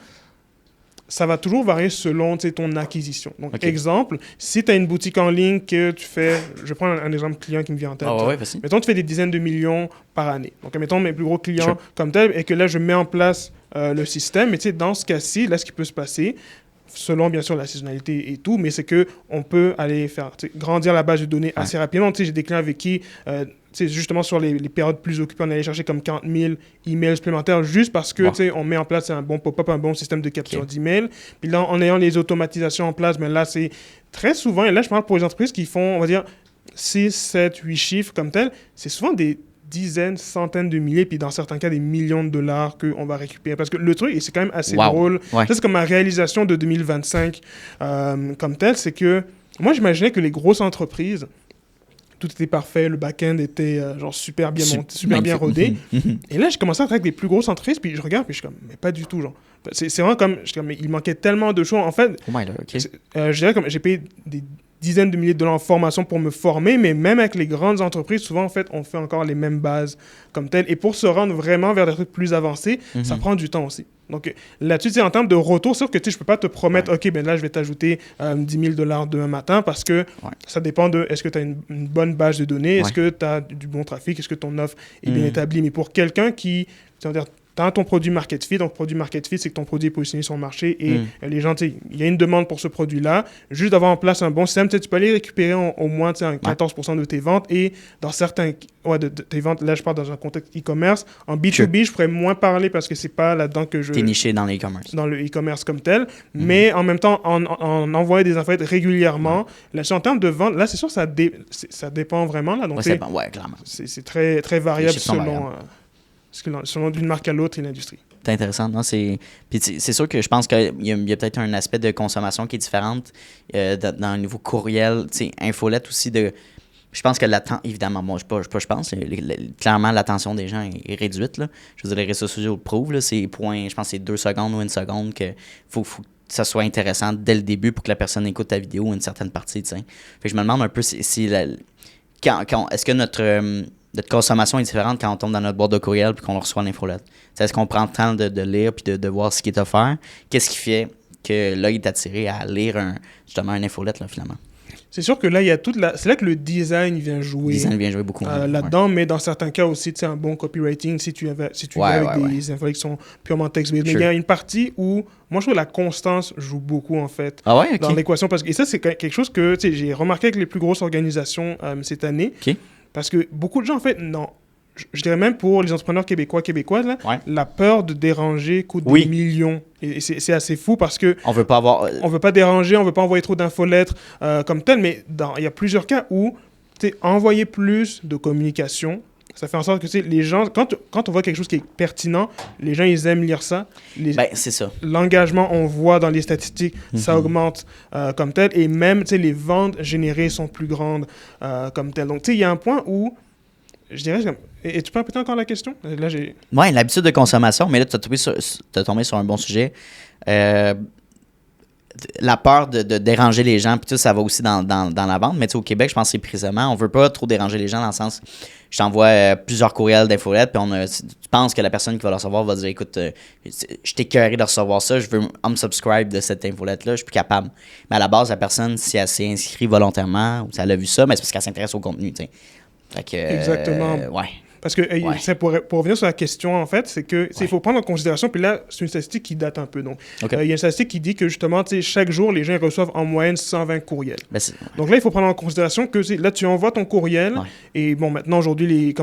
Ça va toujours varier selon ton acquisition. Donc, exemple, si tu as une boutique en ligne que tu fais... Je prends un exemple client qui me vient en tête. Mettons, tu fais des dizaines de millions par année. Donc, mettons mes plus gros clients comme tel, et que là, je mets en place le système. Mais dans ce cas-ci, là, ce qui peut se passer, selon, bien sûr, la saisonnalité et tout, mais c'est qu'on peut aller faire grandir la base de données assez rapidement. J'ai des clients avec qui... justement, sur les périodes plus occupées, on allait chercher comme 40 000 emails supplémentaires juste parce que on met en place un bon pop-up, un bon système de capture d'emails. Puis là, en ayant les automatisations en place, mais là, c'est très souvent, et là, je parle pour les entreprises qui font, on va dire, 6, 7, 8 chiffres comme tel, c'est souvent des dizaines, centaines de milliers, puis dans certains cas, des millions de dollars qu'on va récupérer. Parce que le truc, et c'est quand même assez drôle, ça, c'est comme ma réalisation de 2025 comme tel, c'est que moi, j'imaginais que les grosses entreprises, tout était parfait, le back-end était genre super bien monté, super bien rodé. Et là, j'ai commencé à travailler avec des plus grosses entreprises, puis je regarde, puis je suis comme, mais pas du tout, genre. C'est vraiment comme, mais il manquait tellement de choses. En fait, je dirais comme, j'ai payé des dizaines de milliers de dollars en formation pour me former, mais même avec les grandes entreprises, souvent, en fait, on fait encore les mêmes bases comme telles. Et pour se rendre vraiment vers des trucs plus avancés, ça prend du temps aussi. Donc là-dessus, en termes de retour, c'est sûr que je ne peux pas te promettre, OK, ben là, je vais t'ajouter 10 000 $ demain matin parce que ça dépend de est-ce que tu as une bonne base de données, est-ce que tu as du bon trafic, est-ce que ton offre est bien établie. Mais pour quelqu'un qui, c'est-à-dire, tu as ton produit market fit. Donc, produit market fit, c'est que ton produit est positionné sur le marché et les gens, il y a une demande pour ce produit-là. Juste d'avoir en place un bon système, tu peux aller récupérer au moins 14% de tes ventes et dans certains... de tes ventes, là, je parle dans un contexte e-commerce. En B2B, je pourrais moins parler parce que c'est pas là-dedans que je... T'es niché dans l'e-commerce. Dans le e-commerce comme tel. Mais en même temps, en envoyant des infolettes régulièrement, là, en termes de vente, là, c'est sûr, ça dépend vraiment. Là, donc, clairement. C'est très, très variable selon d'une marque à l'autre et l'industrie. C'est intéressant, non? Puis c'est sûr que je pense qu'il y a peut-être un aspect de consommation qui est différente dans le niveau courriel, infolette aussi. Je pense que évidemment, moi, je pense, clairement, l'attention des gens est réduite. Là. Je veux dire, les réseaux sociaux le prouvent. Là, je pense que c'est 2 secondes ou 1 seconde qu'il faut que ça soit intéressant dès le début pour que la personne écoute ta vidéo ou une certaine partie. Fait que je me demande un peu est-ce que notre consommation est différente quand on tombe dans notre boîte de courriel puis qu'on reçoit l'infolette. Est-ce qu'on prend le temps de lire puis de voir ce qui est offert? Qu'est-ce qui fait que l'œil est attiré à lire justement une infolette, là, finalement? C'est sûr que là, il y a c'est là que le design vient jouer. Le design vient jouer beaucoup. Là-dedans, mais dans certains cas aussi, un bon copywriting, si tu avec des infolettes qui sont purement texte-based. Mais il y a une partie où, moi, je trouve que la constance joue beaucoup, en fait, dans l'équation. Et ça, c'est quelque chose que j'ai remarqué avec les plus grosses organisations cette année. Parce que beaucoup de gens, en fait, je dirais même pour les entrepreneurs québécoises, là, la peur de déranger coûte des millions. Et c'est assez fou parce que... On veut pas déranger, on veut pas envoyer trop d'infolettres comme tel, mais il y a plusieurs cas où envoyer plus de communication, ça fait en sorte que les gens, quand on voit quelque chose qui est pertinent, les gens, ils aiment lire ça. C'est ça. L'engagement, on voit dans les statistiques, ça augmente comme tel. Et même, les ventes générées sont plus grandes comme tel. Donc, il y a un point où, je dirais... Et tu peux répéter encore la question? Là, oui, l'habitude de consommation. Mais là, tu as tombé sur un bon sujet. La peur de déranger les gens, puis tout ça va aussi dans la vente. Mais au Québec, je pense que c'est précisément, on veut pas trop déranger les gens dans le sens, je t'envoie plusieurs courriels d'infolettes, puis tu penses que la personne qui va le recevoir va dire, écoute, je t'ai écœuré de recevoir ça, je veux unsubscribe de cette infolette-là, je suis plus capable. Mais à la base, la personne, si elle s'est inscrite volontairement, ou si elle a vu ça, mais c'est parce qu'elle s'intéresse au contenu, tu sais. Exactement. Parce que pour revenir sur la question, en fait, c'est que il faut prendre en considération, puis là, c'est une statistique qui date un peu. Donc, il y a une statistique qui dit que justement, chaque jour, les gens reçoivent en moyenne 120 courriels. Donc là, il faut prendre en considération que là, tu envoies ton courriel, et bon, maintenant, aujourd'hui, les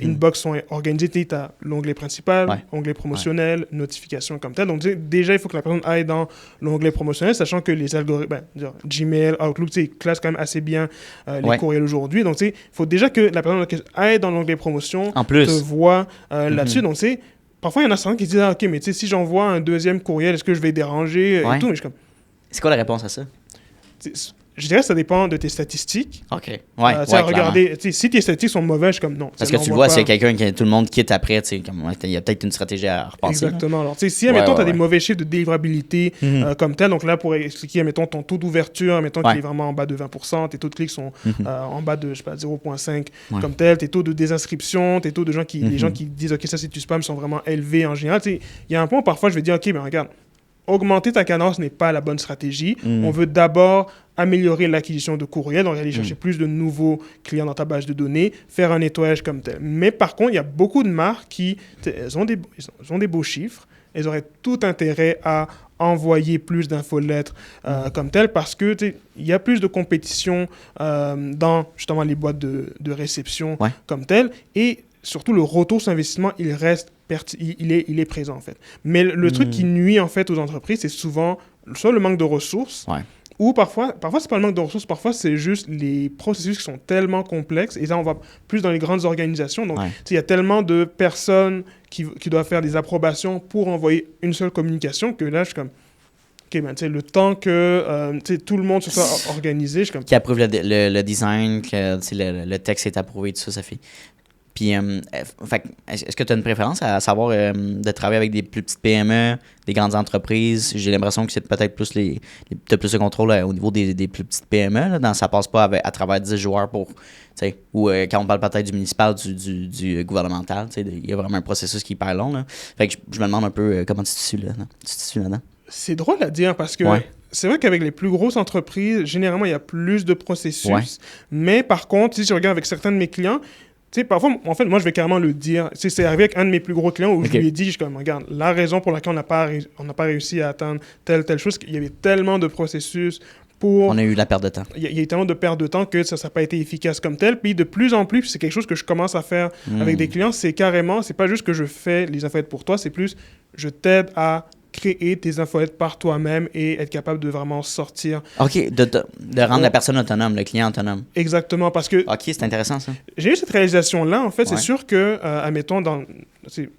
inbox sont organisés. Tu as l'onglet principal, onglet promotionnel, notification comme tel. Donc, déjà, il faut que la personne aille dans l'onglet promotionnel, sachant que les algorithmes, Gmail, Outlook, classent quand même assez bien les courriels aujourd'hui. Donc, il faut déjà que la personne aille dans l'onglet promotion, en plus, te voit là-dessus. Donc, parfois, il y en a certains qui se disent OK, mais si j'envoie un deuxième courriel, est-ce que je vais déranger et tout? Mais c'est quoi la réponse à ça? Je dirais que ça dépend de tes statistiques. OK. Regarder, si tes statistiques sont mauvaises, je suis comme non. Parce que tu vois, c'est quelqu'un qui tout le monde quitte après, il y a peut-être une stratégie à repenser. Exactement. Alors, si, admettons, tu as des mauvais chiffres de délivrabilité comme tel, donc là, pour expliquer, admettons, ton taux d'ouverture, admettons qu'il est vraiment en bas de 20%, tes taux de clics sont en bas de, 0,5 comme tel, tes taux de désinscription, tes taux de gens les gens qui disent OK, ça c'est du spam sont vraiment élevés en général. Il y a un point où parfois je vais dire OK, mais regarde, augmenter ta cadence n'est pas la bonne stratégie. On veut d'abord améliorer l'acquisition de courriels, donc aller chercher plus de nouveaux clients dans ta base de données, faire un nettoyage comme tel. Mais par contre, il y a beaucoup de marques qui elles ont des beaux chiffres, elles auraient tout intérêt à envoyer plus d'infolettres comme tel parce que il y a plus de compétition dans justement les boîtes de réception comme tel et surtout le retour sur investissement, il reste il est présent en fait. Mais le truc qui nuit en fait aux entreprises, c'est souvent soit le manque de ressources ou parfois c'est pas le manque de ressources, parfois c'est juste les processus qui sont tellement complexes et là on va plus dans les grandes organisations. Donc il y a tellement de personnes qui doivent faire des approbations pour envoyer une seule communication que là je suis comme OK, ben, le temps que tout le monde se soit organisé, je suis comme... Qui approuve le design, que le texte est approuvé, tout ça, ça fait... Puis, est-ce que tu as une préférence à savoir de travailler avec des plus petites PME, des grandes entreprises? J'ai l'impression que c'est peut-être plus t'as plus de contrôle au niveau des plus petites PME. Là, ça passe pas à travers 10 joueurs ou quand on parle peut-être du municipal, du gouvernemental, il y a vraiment un processus qui est hyper long. Là. Fait que je me demande un peu comment tu te suis là-dedans. C'est drôle à dire parce que c'est vrai qu'avec les plus grosses entreprises, généralement, il y a plus de processus. Ouais. Mais par contre, si je regarde avec certains de mes clients, parfois, en fait, moi, je vais carrément le dire. C'est arrivé avec un de mes plus gros clients où je lui ai dit, je suis comme, regarde, la raison pour laquelle on n'a pas réussi à atteindre telle chose, il y avait tellement de processus on a eu la perte de temps. Il y a eu tellement de perte de temps que ça n'a pas été efficace comme tel. Puis de plus en plus, c'est quelque chose que je commence à faire avec des clients, c'est pas juste que je fais les infolettes pour toi, c'est plus, je t'aide à créer tes infolettes par toi-même et être capable de vraiment sortir. OK, de rendre la personne autonome, le client autonome. Exactement, parce que... OK, c'est intéressant, ça. J'ai eu cette réalisation-là, en fait. C'est sûr que, admettons,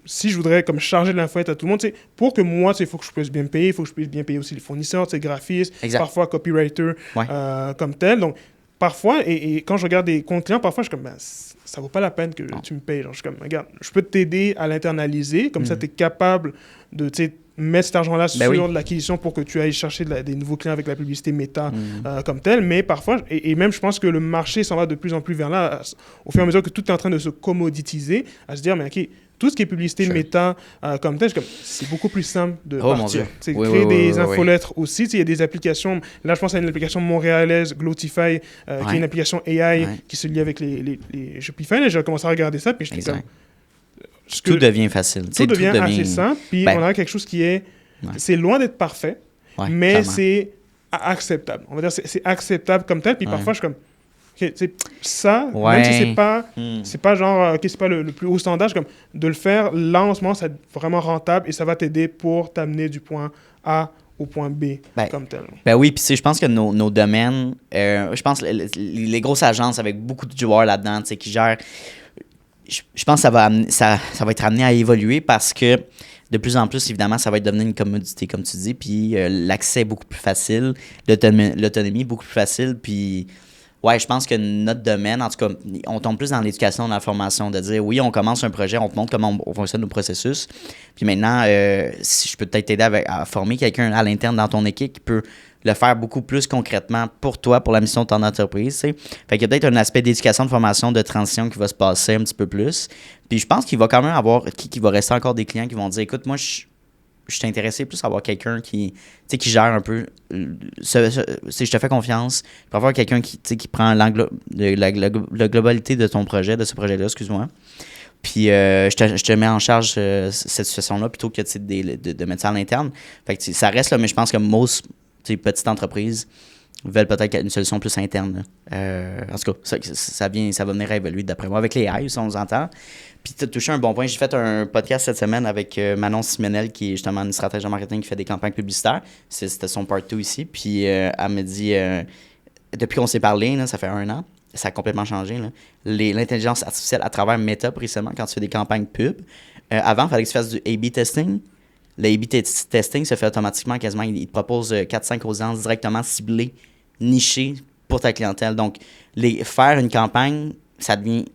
si je voudrais comme charger de l'infolette à tout le monde, pour que moi, il faut que je puisse bien me payer, il faut que je puisse bien payer aussi les fournisseurs, graphistes, parfois copywriter, comme tel. Donc, parfois, et quand je regarde des comptes clients, parfois, je suis comme, ça vaut pas la peine que tu me payes. Genre, je suis comme, regarde, je peux t'aider à l'internaliser, comme ça, tu es capable de, mettre cet argent-là sur l'acquisition pour que tu ailles chercher des nouveaux clients avec la publicité méta comme telle. Mais parfois, et même je pense que le marché s'en va de plus en plus vers là, au fur et à mesure que tout est en train de se commoditiser, à se dire, mais OK, tout ce qui est publicité méta comme telle, c'est beaucoup plus simple de partir. Créer des infolettres aussi. Il y a des applications, là je pense à une application montréalaise, Glotify, qui est une application AI qui se lie avec les Shopify. Là, j'ai commencé à regarder ça, puis j'étais comme... Tout devient facile. Tout devient assez simple. Puis on a quelque chose qui est... C'est loin d'être parfait, mais clairement. C'est acceptable. On va dire c'est acceptable comme tel. Puis parfois, je suis comme... Okay, ça, même si c'est pas genre... c'est pas le plus haut standard, comme de le faire, là, en ce moment, c'est vraiment rentable et ça va t'aider pour t'amener du point A au point B comme tel. Oui, puis je pense que nos domaines... je pense les grosses agences avec beaucoup de joueurs là-dedans qui gèrent... Je pense que ça va être amené à évoluer parce que de plus en plus, évidemment, ça va être devenu une commodité, comme tu dis, puis l'accès est beaucoup plus facile, l'autonomie est beaucoup plus facile, puis je pense que notre domaine, en tout cas, on tombe plus dans l'éducation, dans la formation, de dire, oui, on commence un projet, on te montre comment on fonctionne nos processus, puis maintenant, si je peux peut-être t'aider à former quelqu'un à l'interne dans ton équipe qui peut le faire beaucoup plus concrètement pour toi, pour la mission de ton entreprise. Fait qu'il y a peut-être un aspect d'éducation, de formation, de transition qui va se passer un petit peu plus. Puis je pense qu'il va quand même avoir, qu'il va rester encore des clients qui vont dire, écoute, moi, je suis intéressé plus à avoir quelqu'un qui gère un peu, je te fais confiance. Je peux avoir quelqu'un qui prend la globalité de ton projet, de ce projet-là, excuse-moi. Puis je te mets en charge cette situation-là plutôt que de mettre ça à l'interne. Fait que ça reste là, mais je pense que petites entreprises veulent peut-être une solution plus interne. En tout cas, ça va venir à évoluer d'après moi. Avec les AI, ça, on nous entend. Puis tu as touché un bon point. J'ai fait un podcast cette semaine avec Manon Simenel, qui est justement une stratège en marketing qui fait des campagnes publicitaires. C'était son part 2 ici. Puis elle me dit, depuis qu'on s'est parlé, là, ça fait 1 an, ça a complètement changé. Là. L'intelligence artificielle à travers Meta, précisément, quand tu fais des campagnes pub. Avant, il fallait que tu fasses du A/B testing. Le A/B testing se fait automatiquement, quasiment. Il te propose 4-5 audiences directement ciblées, nichées pour ta clientèle. Donc, faire une campagne, ça devient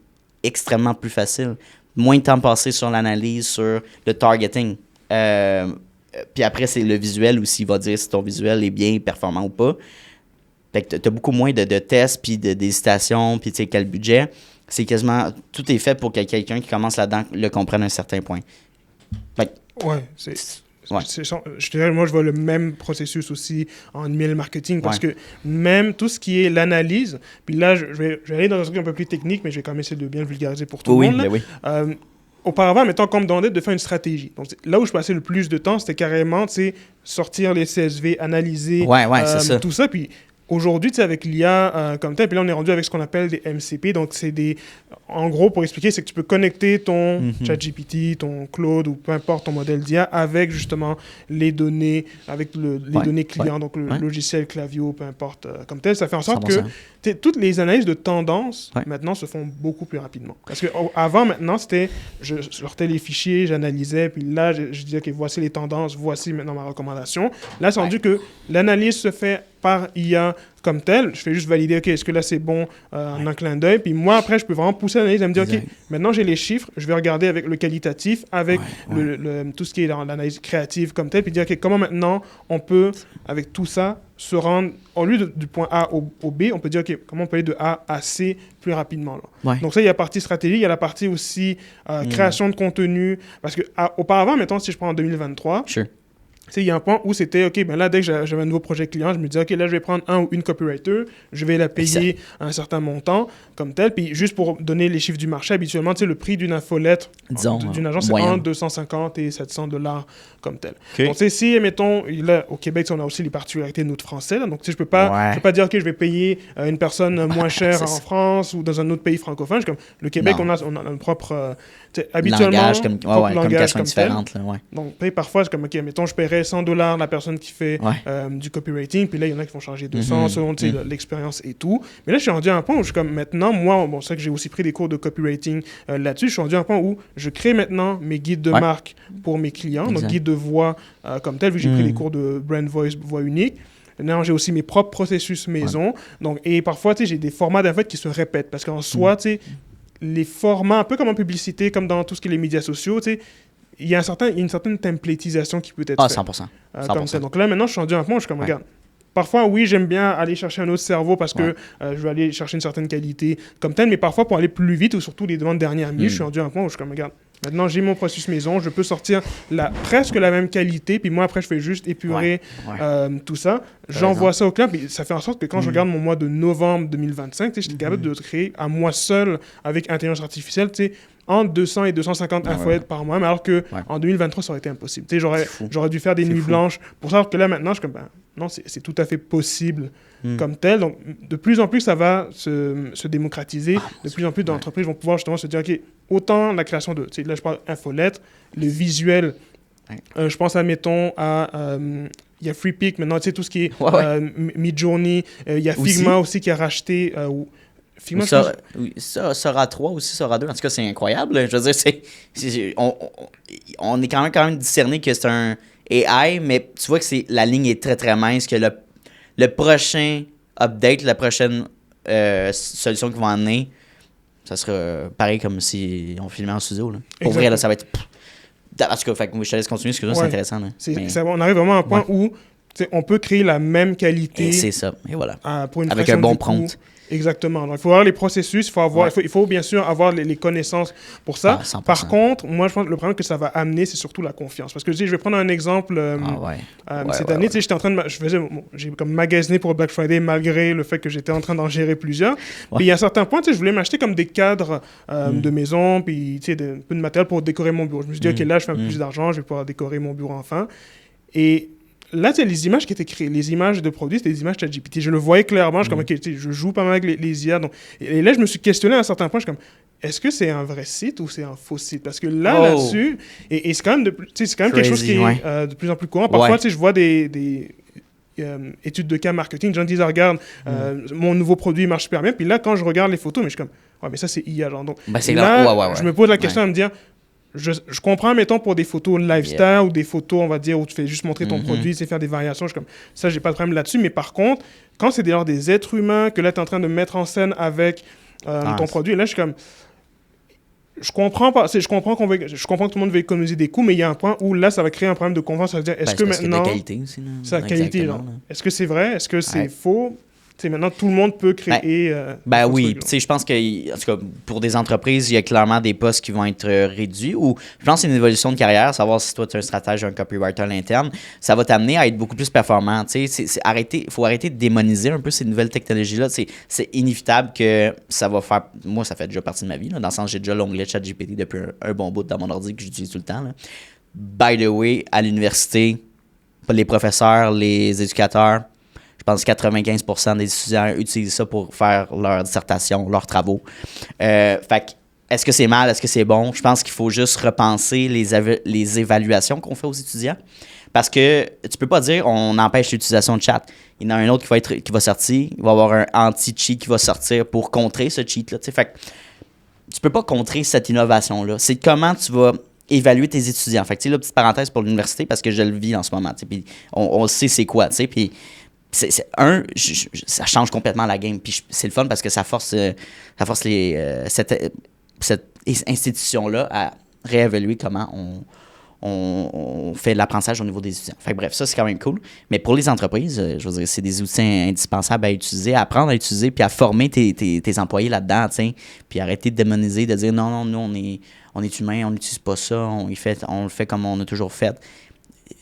extrêmement plus facile. Moins de temps passé sur l'analyse, sur le targeting. Puis après, c'est le visuel aussi. Il va dire si ton visuel est bien performant ou pas. Fait que tu as beaucoup moins de tests, puis d'hésitations, puis tu sais, quel budget. C'est quasiment... Tout est fait pour que quelqu'un qui commence là-dedans le comprenne à un certain point. Fait je dirais, moi, je vois le même processus aussi en email marketing parce que même tout ce qui est l'analyse, puis là, je vais aller dans un truc un peu plus technique, mais je vais quand même essayer de bien le vulgariser pour tout le monde. Auparavant, mettons, comme me demandait de faire une stratégie. Donc, là où je passais le plus de temps, c'était carrément, sortir les CSV, analyser tout ça, puis aujourd'hui, avec l'IA comme tel, puis là, on est rendu avec ce qu'on appelle des MCP. Donc, c'est en gros, pour expliquer, c'est que tu peux connecter ton ChatGPT, ton Claude ou peu importe ton modèle d'IA avec justement les données, avec les données clients, donc le logiciel Klaviyo, peu importe comme tel. Ça fait en sorte que toutes les analyses de tendance maintenant se font beaucoup plus rapidement. Parce qu'avant, maintenant, c'était je sortais les fichiers, j'analysais, puis là, je disais que voici les tendances, voici maintenant ma recommandation. Là, c'est rendu que l'analyse se fait par IA comme tel. Je fais juste valider, OK, est-ce que là, c'est bon en un clin d'œil. Puis moi, après, je peux vraiment pousser l'analyse à me dire, OK, maintenant, j'ai les chiffres. Je vais regarder avec le qualitatif, avec tout ce qui est dans l'analyse créative comme tel, puis dire, OK, comment maintenant on peut, avec tout ça, se rendre, au lieu du point A au B, on peut dire, OK, comment on peut aller de A à C plus rapidement. Là. Donc ça, il y a la partie stratégie, il y a la partie aussi création de contenu. Parce que auparavant, mettons, si je prends en 2023, il y a un point où c'était, OK, ben là, dès que j'avais un nouveau projet client, je me disais, OK, là, je vais prendre un ou une copywriter, je vais la payer un certain montant, comme tel. Puis juste pour donner les chiffres du marché, habituellement, le prix d'une infolette d'une agence, c'est entre 250 et 700 $ comme tel. Donc, si, mettons, là, au Québec, on a aussi les particularités de notre français. Là, donc, je peux pas dire, OK, je vais payer une personne moins chère en France ou dans un autre pays francophone. Comme le Québec, on a un propre... habituellement, communication différente. Donc, parfois, c'est comme, OK, mettons, je paierais 100 $ la personne qui fait du copywriting, puis là, il y en a qui vont charger 200 selon l'expérience et tout. Mais là, je suis rendu à un point où je suis comme maintenant, moi, c'est vrai que j'ai aussi pris des cours de copywriting là-dessus, je suis rendu à un point où je crée maintenant mes guides de marque pour mes clients, donc guides de voix comme tel, vu que j'ai pris des cours de brand voice, voix unique. Maintenant, j'ai aussi mes propres processus maison. Donc, et parfois, j'ai des formats d'info qui se répètent, parce qu'en soi, les formats, un peu comme en publicité, comme dans tout ce qui est les médias sociaux, il y a une certaine templatisation qui peut être faite. 100%. Comme ça. Donc là, maintenant, je suis rendu à un point où je suis comme, regarde, parfois, oui, j'aime bien aller chercher un autre cerveau parce que je veux aller chercher une certaine qualité comme telle, mais parfois, pour aller plus vite ou surtout les demandes dernière minute, je suis rendu à un point où je suis comme, regarde, maintenant, j'ai mon processus maison, je peux sortir presque la même qualité, puis moi, après, je fais juste épurer tout ça. J'envoie ça au client, puis ça fait en sorte que quand je regarde mon mois de novembre 2025, j'étais capable de créer à moi seul, avec intelligence artificielle, entre 200 et 250 infolettes par mois, mais alors qu'en 2023, ça aurait été impossible. J'aurais dû faire des nuits blanches pour ça, alors que là, maintenant, je suis comme, non, c'est tout à fait possible comme tel. Donc, de plus en plus, ça va se démocratiser. De plus en plus d'entreprises vont pouvoir justement se dire, OK, autant la création de... Là, je parle infolettes, le visuel. Je pense, admettons, il y a FreePic maintenant, tout ce qui est Midjourney. Il y a Figma aussi qui a racheté... Figma, Sora 3 aussi, Sora 2. En tout cas, c'est incroyable. Je veux dire, on est quand même discerné que c'est un AI, mais tu vois que la ligne est très, très mince, que le prochain update, la prochaine solution qui va en venir, ça sera pareil comme si on filmait en studio. Là. Pour vrai, là, ça va être... En tout cas, je te laisse continuer, excuse-moi, c'est intéressant. Là. On arrive vraiment à un point où on peut créer la même qualité. Et c'est ça, et voilà. Pour une avec un bon prompt. Exactement. Donc, il faut avoir les processus, il faut bien sûr avoir les connaissances pour ça. Par contre, moi, je pense que le problème que ça va amener, c'est surtout la confiance. Parce que je vais prendre un exemple. Cette année, j'étais en train de... j'ai comme magasiné pour Black Friday malgré le fait que j'étais en train d'en gérer plusieurs. Puis il y a un certain point, je voulais m'acheter comme des cadres de maison, puis un peu de matériel pour décorer mon bureau. Je me suis dit, OK, là, je fais un peu plus d'argent, je vais pouvoir décorer mon bureau enfin. Et là, les images qui étaient créées, les images de produits, c'était des images ChatGPT. Je le voyais clairement. Je suis comme, OK, je joue pas mal avec les IA. Donc, et là, je me suis questionné à un certain point. Je suis comme, est-ce que c'est un vrai site ou c'est un faux site? Parce que là-dessus, et c'est quand même, quelque chose qui est de plus en plus courant. Parfois, je vois des études de cas marketing. Les gens disent, regarde, mon nouveau produit marche super bien. Puis là, quand je regarde les photos, mais je suis comme, mais ça, c'est IA. Genre. Donc, là, je me pose la question à me dire, je comprends, mettons, pour des photos lifestyle ou des photos, on va dire, où tu fais juste montrer ton produit, c'est faire des variations. Ça, j'ai pas de problème là-dessus. Mais par contre, quand c'est des êtres humains que là, tu es en train de mettre en scène avec ton produit, là, je suis comme... Je comprends que tout le monde veut économiser des coûts, mais il y a un point où là, ça va créer un problème de confiance. Ça veut dire, est-ce que maintenant... C'est de qualité aussi. C'est la qualité, genre. Est-ce que c'est vrai? Est-ce que c'est faux? Maintenant, tout le monde peut créer... oui, je pense que, en tout cas, pour des entreprises, il y a clairement des postes qui vont être réduits. Ou je pense que c'est une évolution de carrière, savoir si toi, tu es un stratège ou un copywriter à l'interne. Ça va t'amener à être beaucoup plus performant. Il faut arrêter de démoniser un peu ces nouvelles technologies-là. C'est inévitable que ça va faire... Moi, ça fait déjà partie de ma vie. Là, dans le sens, j'ai déjà l'onglet ChatGPT depuis un bon bout dans mon ordi que j'utilise tout le temps. Là. By the way, à l'université, les professeurs, les éducateurs... Je pense que 95% des étudiants utilisent ça pour faire leur dissertation, leurs travaux. Fait que, est-ce que c'est mal? Est-ce que c'est bon? Je pense qu'il faut juste repenser les évaluations qu'on fait aux étudiants. Parce que tu peux pas dire on empêche l'utilisation de chat. Il y en a un autre qui va sortir. Il va y avoir un anti-cheat qui va sortir pour contrer ce cheat-là. Fait que tu peux pas contrer cette innovation-là. C'est comment tu vas évaluer tes étudiants. Fait que, là, petite parenthèse pour l'université, parce que je le vis en ce moment. Puis on sait c'est quoi. Puis ça change complètement la game. Puis c'est le fun parce que ça force cette institution-là à réévaluer comment on fait l'apprentissage au niveau des étudiants. Fait que bref, ça, c'est quand même cool. Mais pour les entreprises, je veux dire, c'est des outils indispensables à utiliser, à apprendre à utiliser, puis à former tes employés là-dedans, tu sais. Puis arrêter de démoniser, de dire non, nous, on est humain, on n'utilise pas ça, on le fait comme on a toujours fait.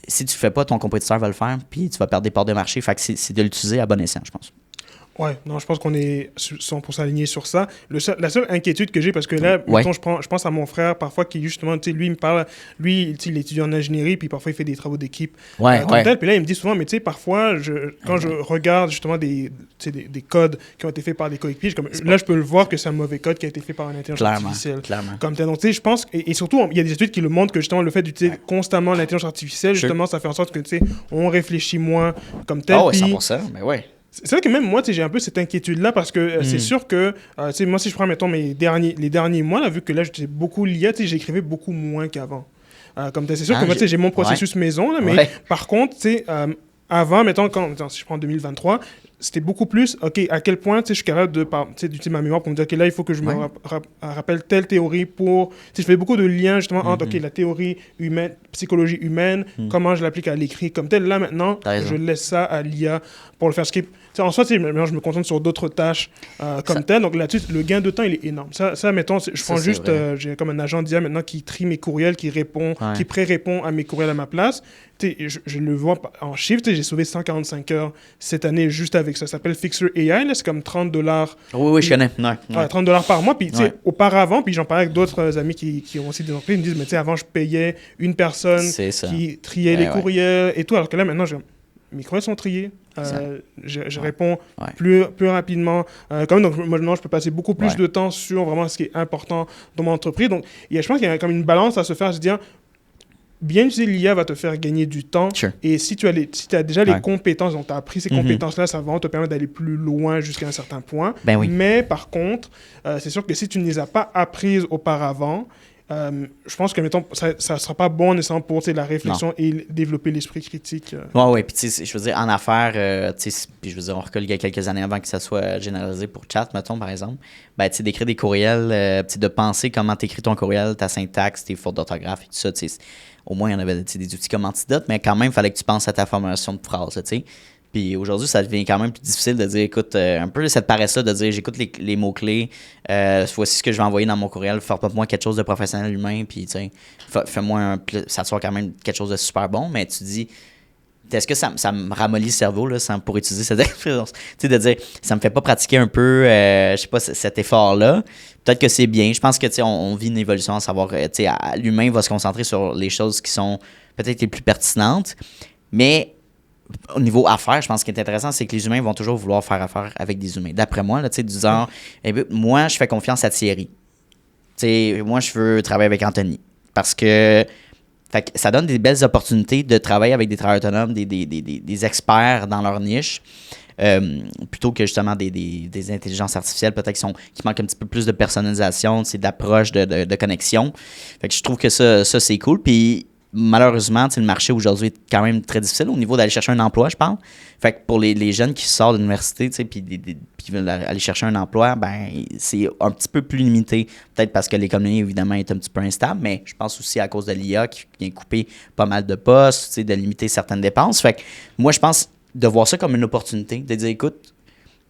Si tu le fais pas, ton compétiteur va le faire, puis tu vas perdre des parts de marché. Fait que c'est de l'utiliser à bon escient, je pense. Ouais, non, je pense qu'on est 100% aligné sur ça. La seule inquiétude que j'ai, parce que là, mettons, je pense à mon frère, parfois, qui justement, tu sais, lui, il me parle, lui, il étudie en ingénierie, puis parfois, il fait des travaux d'équipe. Tel, puis là, il me dit souvent, mais tu sais, parfois, quand je regarde justement des codes qui ont été faits par des coéquipiers, là, je peux le voir que c'est un mauvais code qui a été fait par une intelligence artificielle. Clairement. Comme tel. Donc, tu sais, je pense, et surtout, il y a des études qui le montrent que justement, le fait d'utiliser constamment l'intelligence artificielle, justement, ça fait en sorte que, tu sais, on réfléchit moins comme tel. Oh, 100%, mais ouais. C'est vrai que même moi, j'ai un peu cette inquiétude-là parce que c'est sûr que, moi, si je prends, mettons, les derniers mois, là, vu que là, j'étais beaucoup l'IA, j'écrivais beaucoup moins qu'avant. C'est sûr que moi, j'ai mon processus maison, là, mais par contre, avant, mettons, si je prends 2023, c'était beaucoup plus, OK, à quel point je suis capable d'utiliser ma mémoire pour me dire, OK, là, il faut que je me rappelle telle théorie pour... Je fais beaucoup de liens, justement, entre, OK, la théorie humaine, psychologie humaine, comment je l'applique à l'écrit comme tel. Là, maintenant, je laisse ça à l'IA pour le faire. En soi, maintenant, je me concentre sur d'autres tâches comme tel. Donc là-dessus, le gain de temps, il est énorme. Ça mettons, je prends juste... j'ai comme un agent d'IA maintenant qui trie mes courriels, qui pré-répond à mes courriels à ma place. Je le vois en chiffres. J'ai sauvé 145 heures cette année juste avec ça. Ça s'appelle Fixer AI. Là, c'est comme $30. Oui, je connais. $30 par mois. Puis auparavant, puis j'en parlais avec d'autres amis qui ont aussi des entreprises, ils me disent, mais avant, je payais une personne qui triait les courriels et tout. Alors que là, maintenant, mes courriels sont triés. Je réponds plus rapidement. Donc, maintenant, je peux passer beaucoup plus de temps sur vraiment ce qui est important dans mon entreprise. Donc, je pense qu'il y a comme une balance à se faire, à se dire, bien utiliser l'IA va te faire gagner du temps. Sure. Et si tu as déjà les compétences, donc tu as appris ces compétences-là, ça va te permettre d'aller plus loin jusqu'à un certain point. Ben oui. Mais par contre, c'est sûr que si tu ne les as pas apprises auparavant, je pense que, mettons, ça ne sera pas bon nécessairement pour la réflexion et développer l'esprit critique. Oui, puis tu sais, je veux dire, en affaires, puis je veux dire, on recule il y a quelques années avant que ça soit généralisé pour chat, mettons, par exemple, ben, tu sais, d'écrire des courriels, de penser comment tu écris ton courriel, ta syntaxe, tes fautes d'orthographe et tout ça, tu sais, au moins, il y en avait des outils comme Antidote, mais quand même, il fallait que tu penses à ta formation de phrase, tu sais. Puis aujourd'hui, ça devient quand même plus difficile de dire, écoute, un peu cette paresse-là de dire, j'écoute les mots-clés, voici ce que je vais envoyer dans mon courriel, fais-moi quelque chose de professionnel humain, puis tu sais, fais-moi ça soit quand même quelque chose de super bon, mais tu dis, est-ce que ça me ramollit le cerveau, là, pour utiliser cette expérience? Tu sais, de dire, ça me fait pas pratiquer un peu, je sais pas, cet effort-là. Peut-être que c'est bien. Je pense que, tu sais, on vit une évolution à savoir, tu sais, l'humain va se concentrer sur les choses qui sont peut-être les plus pertinentes, mais au niveau affaires, je pense que ce qui est intéressant, c'est que les humains vont toujours vouloir faire affaire avec des humains. D'après moi, là, tu sais, du genre, moi, je fais confiance à Thierry. Tu sais, moi, je veux travailler avec Anthony. Parce que, ça donne des belles opportunités de travailler avec des travailleurs autonomes, des experts dans leur niche, plutôt que justement des intelligences artificielles peut-être qui manquent un petit peu plus de personnalisation, d'approche, de connexion. Fait que je trouve que ça c'est cool. Puis malheureusement, le marché aujourd'hui est quand même très difficile au niveau d'aller chercher un emploi, je parle. Fait que pour les jeunes qui sortent de l'université, puis qui veulent aller chercher un emploi, ben c'est un petit peu plus limité. Peut-être parce que l'économie, évidemment, est un petit peu instable, mais je pense aussi à cause de l'IA qui vient couper pas mal de postes, de limiter certaines dépenses. Fait que moi, je pense de voir ça comme une opportunité, de dire, écoute,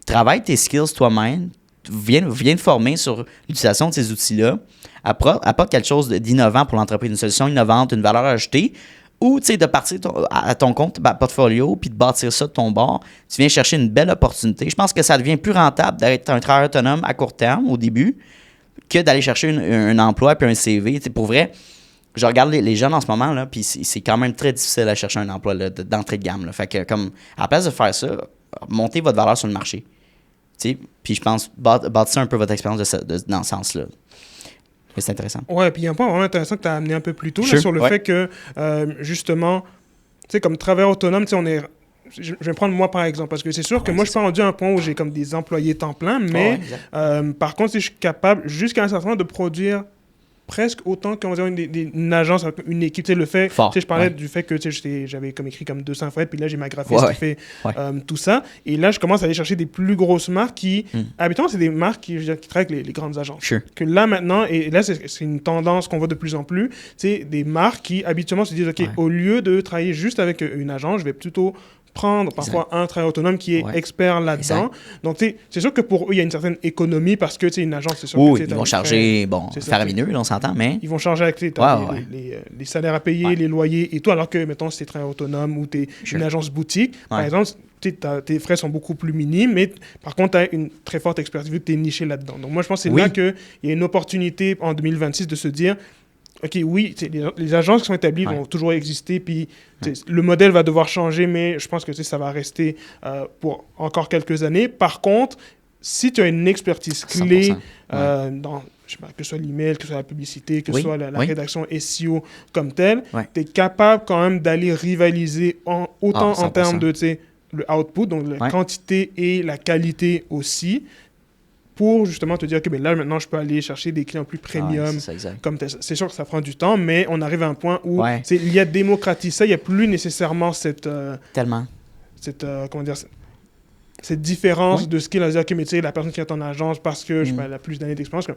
travaille tes skills toi-même, viens te former sur l'utilisation de ces outils-là, apporte quelque chose d'innovant pour l'entreprise, une solution innovante, une valeur ajoutée, ou de partir à ton compte portfolio puis de bâtir ça de ton bord, tu viens chercher une belle opportunité. Je pense que ça devient plus rentable d'être un travailleur autonome à court terme au début que d'aller chercher un emploi puis un CV. Pour vrai, je regarde les jeunes en ce moment, là, puis c'est quand même très difficile à chercher un emploi là, d'entrée de gamme. Là. Fait que, comme, à la place de faire ça, montez votre valeur sur le marché. Puis je pense, bâtissez un peu votre expérience dans ce sens-là. Mais c'est intéressant. Ouais, puis il y a un point vraiment intéressant que tu as amené un peu plus tôt là, sur le fait que, justement, tu sais, comme travailleur autonome, tu sais, on est... Je vais prendre moi par exemple, parce que c'est sûr que moi, je suis pas rendu à un point où j'ai comme des employés temps plein, mais par contre, si je suis capable, jusqu'à un certain moment, de produire presque autant qu'une une agence, une équipe. Tu sais, le fait, je parlais du fait que j'avais comme écrit comme 200 fois, puis là, j'ai ma graphiste qui fait tout ça. Et là, je commence à aller chercher des plus grosses marques qui, habituellement, c'est des marques qui travaillent avec les grandes agences. Sure. Que là, maintenant, et là, c'est une tendance qu'on voit de plus en plus, c'est des marques qui, habituellement, se disent, OK, au lieu de travailler juste avec une agence, je vais plutôt prendre parfois un travailleur autonome qui est expert là-dedans. Donc, c'est sûr que pour eux, il y a une certaine économie parce que, une agence, c'est sûr que... ils vont charger, faramineux, on s'entend, mais... Ils vont charger avec les salaires à payer, les loyers et tout, alors que, mettons, si tu es travailleur autonome ou tu es une agence boutique, par exemple, tes frais sont beaucoup plus minimes, mais par contre, tu as une très forte expertise vu que tu es niché là-dedans. Donc, moi, je pense que c'est là qu'il y a une opportunité en 2026 de se dire... OK, oui, les agences qui sont établies vont toujours exister, puis le modèle va devoir changer, mais je pense que ça va rester pour encore quelques années. Par contre, si tu as une expertise clé dans, je sais pas, que ce soit l'email, que ce soit la publicité, que ce soit la rédaction SEO comme telle, tu es capable quand même d'aller rivaliser autant en termes de le output, donc la quantité et la qualité aussi, pour justement te dire que là, maintenant, je peux aller chercher des clients plus premium. C'est sûr que ça prend du temps, mais on arrive à un point où il y a démocratisé ça. Il n'y a plus nécessairement cette différence de skill à dire, OK, mais tu sais, la personne qui est en agence parce que, je sais pas, elle a plus d'années d'expérience.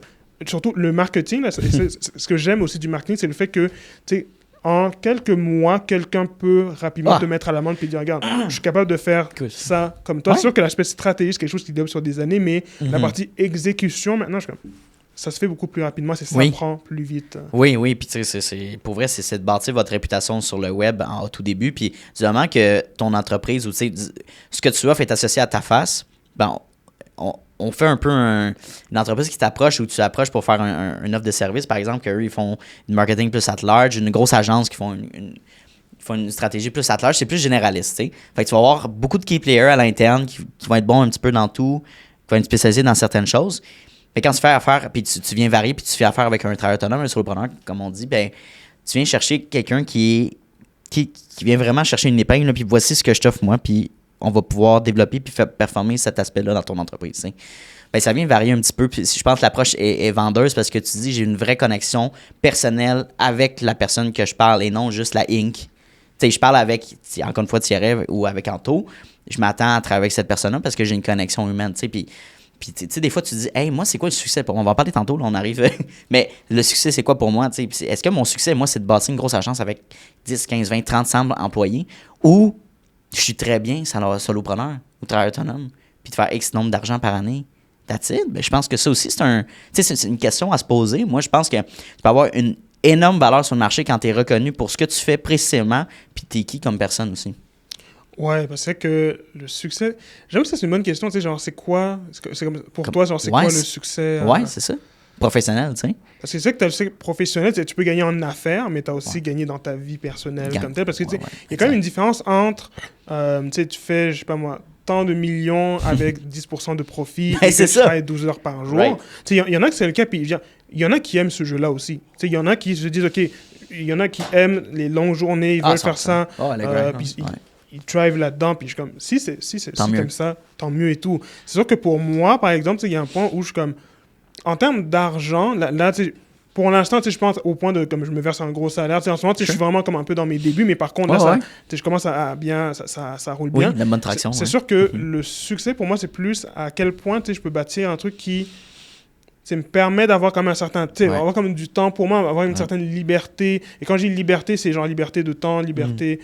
Surtout, le marketing, là, ce que j'aime aussi du marketing, c'est le fait que, tu sais, en quelques mois, quelqu'un peut rapidement te mettre à l'amende et dire, regarde, je suis capable de faire ça comme toi. C'est sûr que l'aspect stratégie, c'est quelque chose qui développe sur des années, mais la partie exécution, maintenant, ça se fait beaucoup plus rapidement, ça prend plus vite. Oui, puis tu sais, pour vrai, c'est de bâtir votre réputation sur le web au tout début, puis du moment que ton entreprise, ou tu sais, ce que tu offres est associé à ta face, on fait un peu une entreprise qui t'approche ou tu approches pour faire une offre de service, par exemple, qu'eux, ils font une marketing plus at large, une grosse agence qui font une stratégie plus at large, c'est plus généraliste, tu sais. Fait que tu vas avoir beaucoup de key players à l'interne qui vont être bons un petit peu dans tout, qui vont être spécialisés dans certaines choses. Mais quand tu fais affaire, puis tu viens varier, puis tu fais affaire avec un travailleur autonome, un solopreneur, comme on dit, tu viens chercher quelqu'un qui vient vraiment chercher une épingle, puis voici ce que je t'offre moi, puis on va pouvoir développer puis faire performer cet aspect-là dans ton entreprise. Ça vient varier un petit peu. Puis je pense que l'approche est vendeuse parce que tu dis j'ai une vraie connexion personnelle avec la personne que je parle et non juste la Inc. Je parle avec, encore une fois, Thierry ou avec Anto. Je m'attends à travailler avec cette personne-là parce que j'ai une connexion humaine. Puis des fois, tu te dis, hey, moi, c'est quoi le succès pour moi? On va en parler tantôt, là, on arrive. Mais le succès, c'est quoi pour moi? Est-ce que mon succès, moi, c'est de bâtir une grosse agence avec 10, 15, 20, 30 employés ou je suis très bien solopreneur ou travailleur autonome, puis de faire X nombre d'argent par année, that's it. Je pense que ça aussi, c'est une question à se poser. Moi, je pense que tu peux avoir une énorme valeur sur le marché quand tu es reconnu pour ce que tu fais précisément, puis tu es qui comme personne aussi. Ouais, parce que le succès... J'avoue que ça, c'est une bonne question. Genre, c'est quoi... Pour toi, genre, c'est quoi le succès? Ouais, c'est ça. Professionnel, tu sais. Parce que c'est ça que tu as le succès professionnel, tu peux gagner en affaires, mais tu as aussi gagné dans ta vie personnelle comme telle. Parce que, il y a quand même une différence entre, tu fais, je sais pas moi, tant de millions avec 10% de profit et tu travailles 12 heures par jour. Il y en a que c'est le cas, puis il y en a qui aiment ce jeu-là aussi. Il y en a qui se disent, OK, il y en a qui aiment les longues journées, ils veulent faire ça, puis ils drive là-dedans, puis je suis comme, si t'aimes ça, tant mieux et tout. C'est sûr que pour moi, par exemple, il y a un point où je suis comme, en termes d'argent, là pour l'instant, je pense au point de comme je me verse un gros salaire. En ce moment, je suis vraiment comme un peu dans mes débuts, mais par contre, là, je commence à bien, ça roule bien. Oui, la bonne traction. C'est sûr que le succès, pour moi, c'est plus à quel point je peux bâtir un truc qui me permet d'avoir comme un certain... avoir comme du temps pour moi, avoir une certaine liberté. Et quand j'ai liberté, c'est genre liberté de temps, liberté...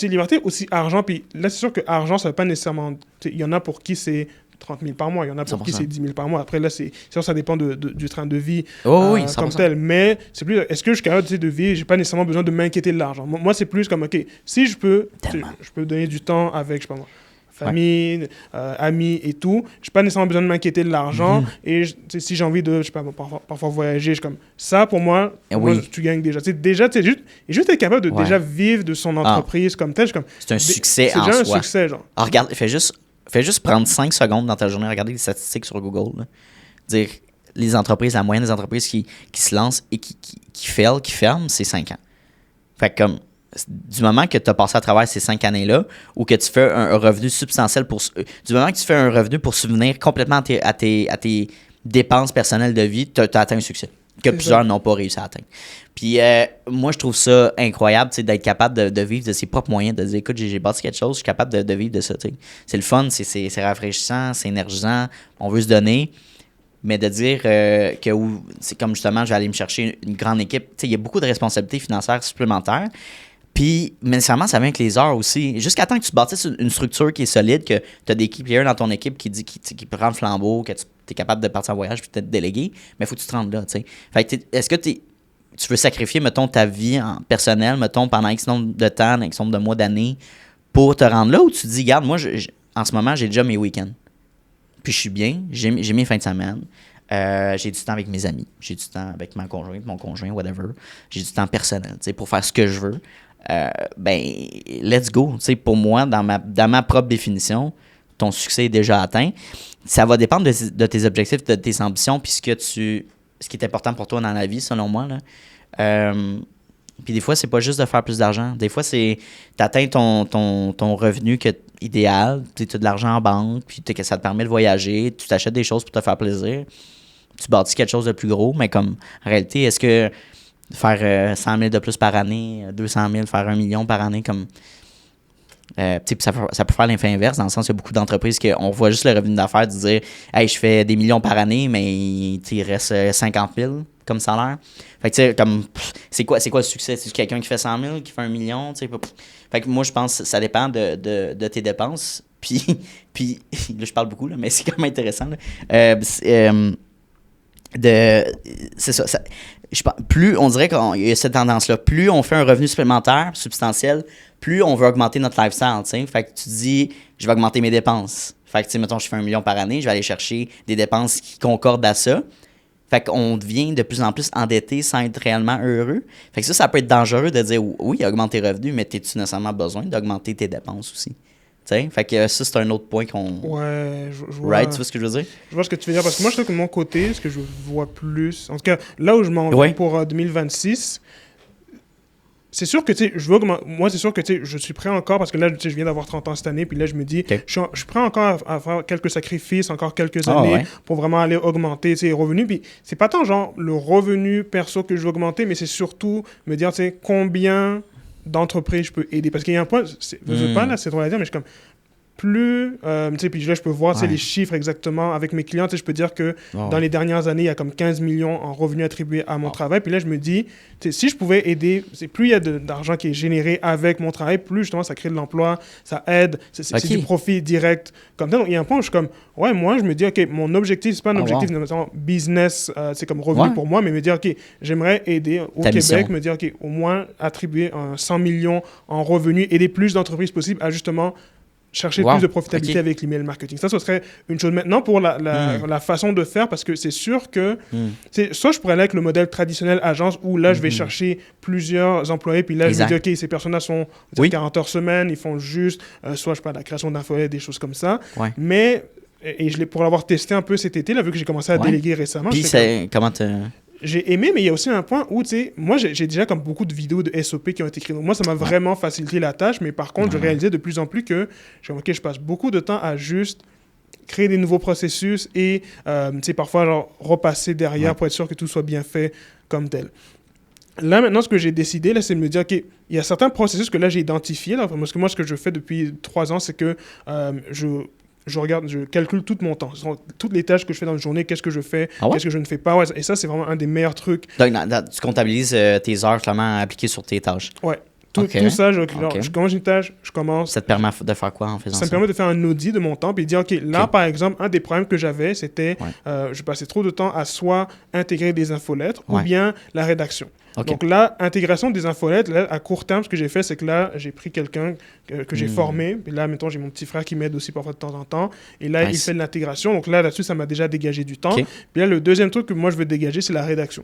liberté aussi argent. Puis là, c'est sûr que argent, ça ne veut pas nécessairement... Il y en a pour qui c'est 30 000 par mois. Il y en a pour 100%. Qui c'est 10 000 par mois. Après, là, c'est sûr, ça dépend du train de vie comme tel. Mais c'est plus, est-ce que je suis capable de vivre? J'ai pas nécessairement besoin de m'inquiéter de l'argent. Moi, c'est plus comme, OK, si je peux donner du temps avec, je sais pas moi, famille, amis et tout, j'ai pas nécessairement besoin de m'inquiéter de l'argent. Et si j'ai envie de, je sais pas, parfois voyager, je comme ça, pour moi, tu gagnes déjà. Déjà, juste être capable de déjà vivre de son entreprise comme tel. C'est un succès en soi. C'est déjà un succet, genre. Alors, regarde, fais juste prendre 5 secondes dans ta journée, regarder les statistiques sur Google. Là. Dire la moyenne des entreprises qui se lancent et qui ferment, c'est 5 ans. Fait que comme, du moment que tu as passé à travers ces 5 années-là, ou que tu fais un revenu substantiel du moment que tu fais un revenu pour subvenir complètement à tes dépenses personnelles de vie, tu as atteint un succès. que plusieurs n'ont pas réussi à atteindre. Puis moi, je trouve ça incroyable d'être capable de vivre de ses propres moyens, de dire, écoute, j'ai bâti quelque chose, je suis capable de vivre de ça. T'sais. C'est le fun, c'est rafraîchissant, c'est énergisant, on veut se donner, mais de dire que c'est comme justement, je vais aller me chercher une grande équipe. Il y a beaucoup de responsabilités financières supplémentaires. Puis, mais nécessairement, ça vient avec les heures aussi. Jusqu'à temps que tu bâtisses une structure qui est solide, que tu as des key players dans ton équipe qui prend le flambeau, que tu es capable de partir en voyage puis peut-être déléguer, mais il faut que tu te rendes là, tu sais. Fait que est-ce que tu veux sacrifier, mettons, ta vie personnelle, mettons, pendant X nombre de temps, X nombre de mois, d'années, pour te rendre là, ou tu te dis, regarde, moi, en ce moment, j'ai déjà mes week-ends. Puis je suis bien, j'ai mes fins de semaine. J'ai du temps avec mes amis, j'ai du temps avec ma conjointe, mon conjoint, whatever. J'ai du temps personnel, tu sais, pour faire ce que je veux. Let's go. T'sais, pour moi, dans ma propre définition, ton succès est déjà atteint. Ça va dépendre de tes objectifs, de tes ambitions, puis ce qui est important pour toi dans la vie, selon moi. Là. Puis des fois, c'est pas juste de faire plus d'argent. Des fois, c'est t'atteins ton revenu idéal, tu as de l'argent en banque, puis ça te permet de voyager, tu t'achètes des choses pour te faire plaisir, tu bâtis quelque chose de plus gros, mais comme en réalité, est-ce que faire 100 000 de plus par année, 200 000, faire 1 million par année, comme ça peut faire l'effet inverse, dans le sens qu'il y a beaucoup d'entreprises qu'on voit juste le revenu d'affaires, de dire « Hey, je fais des millions par année, mais il reste 50 000 comme salaire. » Fait que tu sais, comme, c'est quoi le succès? C'est quelqu'un qui fait 100 000, qui fait 1 million? Fait que moi, je pense que ça dépend de tes dépenses. Puis là, je parle beaucoup, là, mais c'est quand même intéressant. Là. C'est ça. Plus on dirait qu'il y a cette tendance-là, plus on fait un revenu supplémentaire, substantiel, plus on veut augmenter notre lifestyle, tu sais. Fait que tu dis, je vais augmenter mes dépenses. Fait que, tu sais, mettons, je fais 1 million par année, je vais aller chercher des dépenses qui concordent à ça. Fait qu'on devient de plus en plus endetté sans être réellement heureux. Fait que ça peut être dangereux de dire, oui, augmente tes revenus, mais t'as-tu nécessairement besoin d'augmenter tes dépenses aussi? T'sais? Fait que ça, c'est un autre point qu'on... Ouais, je vois... Right, tu vois ce que je veux dire? Je vois ce que tu veux dire, parce que moi, je trouve que de mon côté, ce que je vois plus... En tout cas, là où je m'en vais pour 2026, c'est sûr que, tu sais, je veux augmenter... Moi, c'est sûr que, tu sais, je suis prêt encore, parce que là, tu sais, je viens d'avoir 30 ans cette année, puis là, je me dis, je suis prêt encore à faire quelques sacrifices, encore quelques années, pour vraiment aller augmenter, tu sais, les revenus. Puis c'est pas tant, genre, le revenu perso que je veux augmenter, mais c'est surtout me dire, tu sais, combien d'entreprises je peux aider. Parce qu'il y a un point, je veux pas, là, c'est trop à dire, mais je suis comme... Plus, tu sais, puis là, je peux voir les chiffres exactement avec mes clients. Tu sais, je peux dire que dans les dernières années, il y a comme 15 millions en revenus attribués à mon travail. Puis là, je me dis, tu sais, si je pouvais aider, plus il y a d'argent qui est généré avec mon travail, plus justement ça crée de l'emploi, ça aide, c'est du profit direct. Comme ça, donc il y a un point où je suis comme, ouais, moi, je me dis, OK, mon objectif, c'est pas un objectif business, c'est comme revenu pour moi, mais me dire, OK, j'aimerais aider au Québec, me dire, OK, au moins attribuer 100 millions en revenus, aider plus d'entreprises possibles à justement chercher plus de profitabilité avec l'email marketing. Ça, ce serait une chose. Maintenant, pour la façon de faire, parce que c'est sûr que... Soit je pourrais aller avec le modèle traditionnel agence, où là, je vais chercher plusieurs employés, puis là, je me dis, OK, ces personnes-là sont 40 heures semaine, ils font juste, soit, je sais pas, la création d'infolettes, des choses comme ça. Mais, et pour l'avoir testé un peu cet été, là, vu que j'ai commencé à déléguer récemment... Puis, comment j'ai aimé, mais il y a aussi un point où, tu sais, moi, j'ai déjà comme beaucoup de vidéos de SOP qui ont été créées. Donc, moi, ça m'a vraiment facilité la tâche, mais par contre, je réalisais de plus en plus que je passe beaucoup de temps à juste créer des nouveaux processus et, tu sais, parfois, genre, repasser derrière pour être sûr que tout soit bien fait comme tel. Là, maintenant, ce que j'ai décidé, là, c'est de me dire, OK, il y a certains processus que là, j'ai identifiés. Là, parce que moi, ce que je fais depuis 3 ans, c'est que je calcule tout mon temps. Toutes les tâches que je fais dans une journée, qu'est-ce que je fais, qu'est-ce que je ne fais pas. Et ça, c'est vraiment un des meilleurs trucs. Donc, tu comptabilises tes heures clairement appliquées sur tes tâches. Ouais. Tout ça, je commence une tâche, je commence... Ça te permet de faire quoi en faisant ça? Ça me permet de faire un audit de mon temps et de dire, OK, là, par exemple, un des problèmes que j'avais, c'était je passais trop de temps à soit intégrer des infolettres ou bien la rédaction. Donc là, intégration des infolettres, là, à court terme, ce que j'ai fait, c'est que là, j'ai pris quelqu'un que j'ai formé. Et là, mettons, j'ai mon petit frère qui m'aide aussi parfois de temps en temps. Et là, il fait de l'intégration. Donc là-dessus, ça m'a déjà dégagé du temps. Puis là, le deuxième truc que moi, je veux dégager, c'est la rédaction.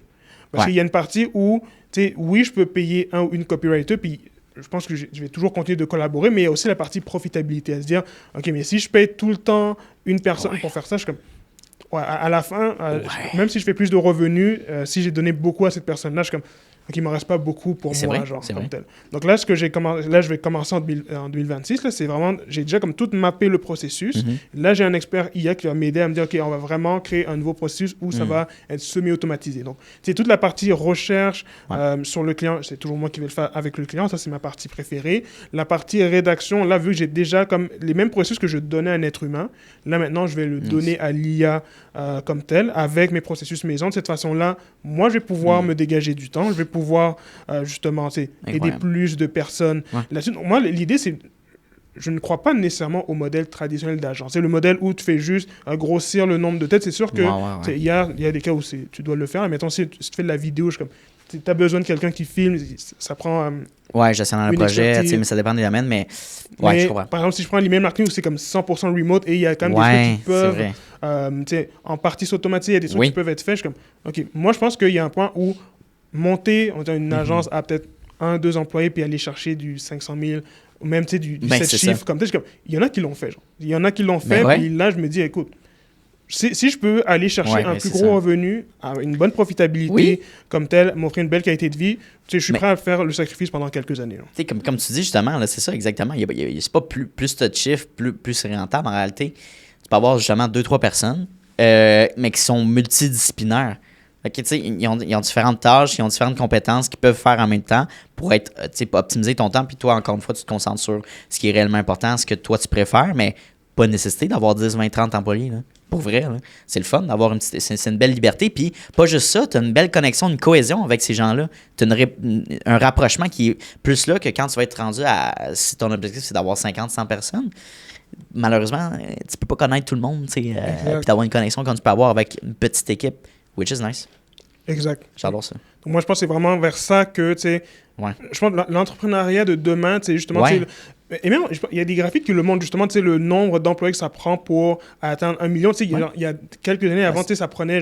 Parce qu'il y a une partie où, tu sais, oui, je peux payer un ou une copywriter, puis je pense que je vais toujours continuer de collaborer, mais il y a aussi la partie profitabilité, à se dire, OK, mais si je paye tout le temps une personne pour faire ça, je suis comme... Ouais, à la fin, même si je fais plus de revenus, si j'ai donné beaucoup à cette personne-là, je suis comme... Donc, il ne me reste pas beaucoup pour moi, vrai, genre, comme vrai. tel. Donc là, je vais commencer en 2026, là, c'est vraiment, j'ai déjà comme tout mappé le processus. Là, j'ai un expert IA qui va m'aider à me dire, OK, on va vraiment créer un nouveau processus où ça va être semi-automatisé. Donc, c'est toute la partie recherche sur le client. C'est toujours moi qui vais le faire avec le client. Ça, c'est ma partie préférée. La partie rédaction, là, vu que j'ai déjà comme les mêmes processus que je donnais à un être humain, là, maintenant, je vais le donner à l'IA comme tel, avec mes processus maison. De cette façon-là, moi, je vais pouvoir me dégager du temps. Je vais pouvoir, justement, aider plus de personnes là-dessus. Donc, moi, l'idée, c'est... Je ne crois pas nécessairement au modèle traditionnel d'agence. C'est le modèle où tu fais juste grossir le nombre de têtes. C'est sûr qu'il y a des cas où tu dois le faire. Mais mettons, si tu fais de la vidéo, tu as besoin de quelqu'un qui filme, ça prend... gestionnaire le projet, mais ça dépend des domaines, mais je comprends. Par exemple, si je prends l'email marketing où c'est comme 100% remote et il y a quand même des trucs qui peuvent en partie s'automatiser, il y a des trucs qui peuvent être faits. Je suis comme, OK, moi, je pense qu'il y a un point où monter une agence à peut-être 1-2 employés puis aller chercher du 500 000 ou même du 7 chiffres comme ça. Il y en a qui l'ont fait. Il y en a qui l'ont fait. Puis là, je me dis, écoute, si je peux aller chercher un plus gros revenu, une bonne profitabilité comme tel, m'offrir une belle qualité de vie, je suis prêt à faire le sacrifice pendant quelques années. Comme tu dis justement, là, c'est ça exactement. C'est pas plus tu as de chiffres, plus c'est rentable. En réalité, tu peux avoir justement 2-3 personnes, mais qui sont multidisciplinaires. Ils ont différentes tâches, ils ont différentes compétences qu'ils peuvent faire en même temps pour être optimiser ton temps. Puis toi, encore une fois, tu te concentres sur ce qui est réellement important, ce que toi, tu préfères, mais pas nécessité d'avoir 10, 20, 30 employés. Là. Pour vrai, là. C'est le fun d'avoir c'est une belle liberté. Puis pas juste ça, tu as une belle connexion, une cohésion avec ces gens-là. Tu as un rapprochement qui est plus là que quand tu vas être rendu à... Si ton objectif, c'est d'avoir 50, 100 personnes, malheureusement, tu peux pas connaître tout le monde, puis d'avoir une connexion comme tu peux avoir avec une petite équipe. Which is nice. Exact. J'adore ça. Donc moi, je pense que c'est vraiment vers ça que, je pense que l'entrepreneuriat de demain, justement, et même, il y a des graphiques qui le montrent, justement, le nombre d'employés que ça prend pour atteindre 1 million. Il y a quelques années avant, ça prenait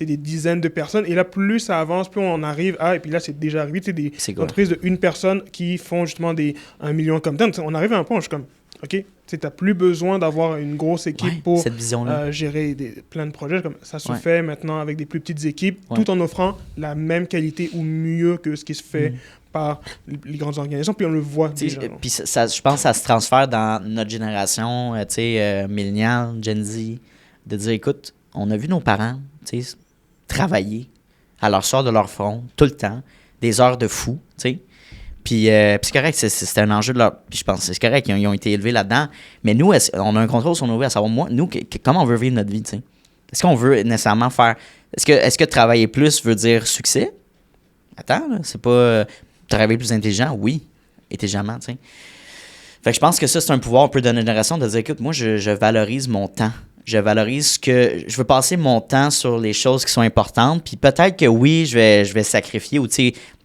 des dizaines de personnes. Et là, plus ça avance, plus on arrive à... Et puis là, c'est déjà arrivé, des entreprises de une personne qui font justement des 1 million comme tel. On arrive à un point où je suis comme... OK, tu n'as plus besoin d'avoir une grosse équipe pour gérer plein de projets. Comme ça se fait maintenant avec des plus petites équipes, tout en offrant la même qualité ou mieux que ce qui se fait par les grandes organisations. Puis on le voit déjà. Puis je pense que ça se transfère dans notre génération, milléniale, Gen Z, de dire, écoute, on a vu nos parents travailler à leur soir de leur front, tout le temps, des heures de fou, tu sais. Puis c'est correct, c'est un enjeu de leur... Puis je pense que c'est correct, ils ont été élevés là-dedans. Mais nous, on a un contrôle sur nos vies, à savoir, moi, nous, comment on veut vivre notre vie, tu sais? Est-ce qu'on veut nécessairement faire... Est-ce que travailler plus veut dire succès? Attends, là, c'est pas... travailler plus intelligent? Oui, intelligemment, tu sais. Fait que je pense que ça, c'est un pouvoir un peu de notre génération de dire, écoute, moi, je valorise mon temps. Je valorise je veux passer mon temps sur les choses qui sont importantes. Puis peut-être que oui, je vais sacrifier ou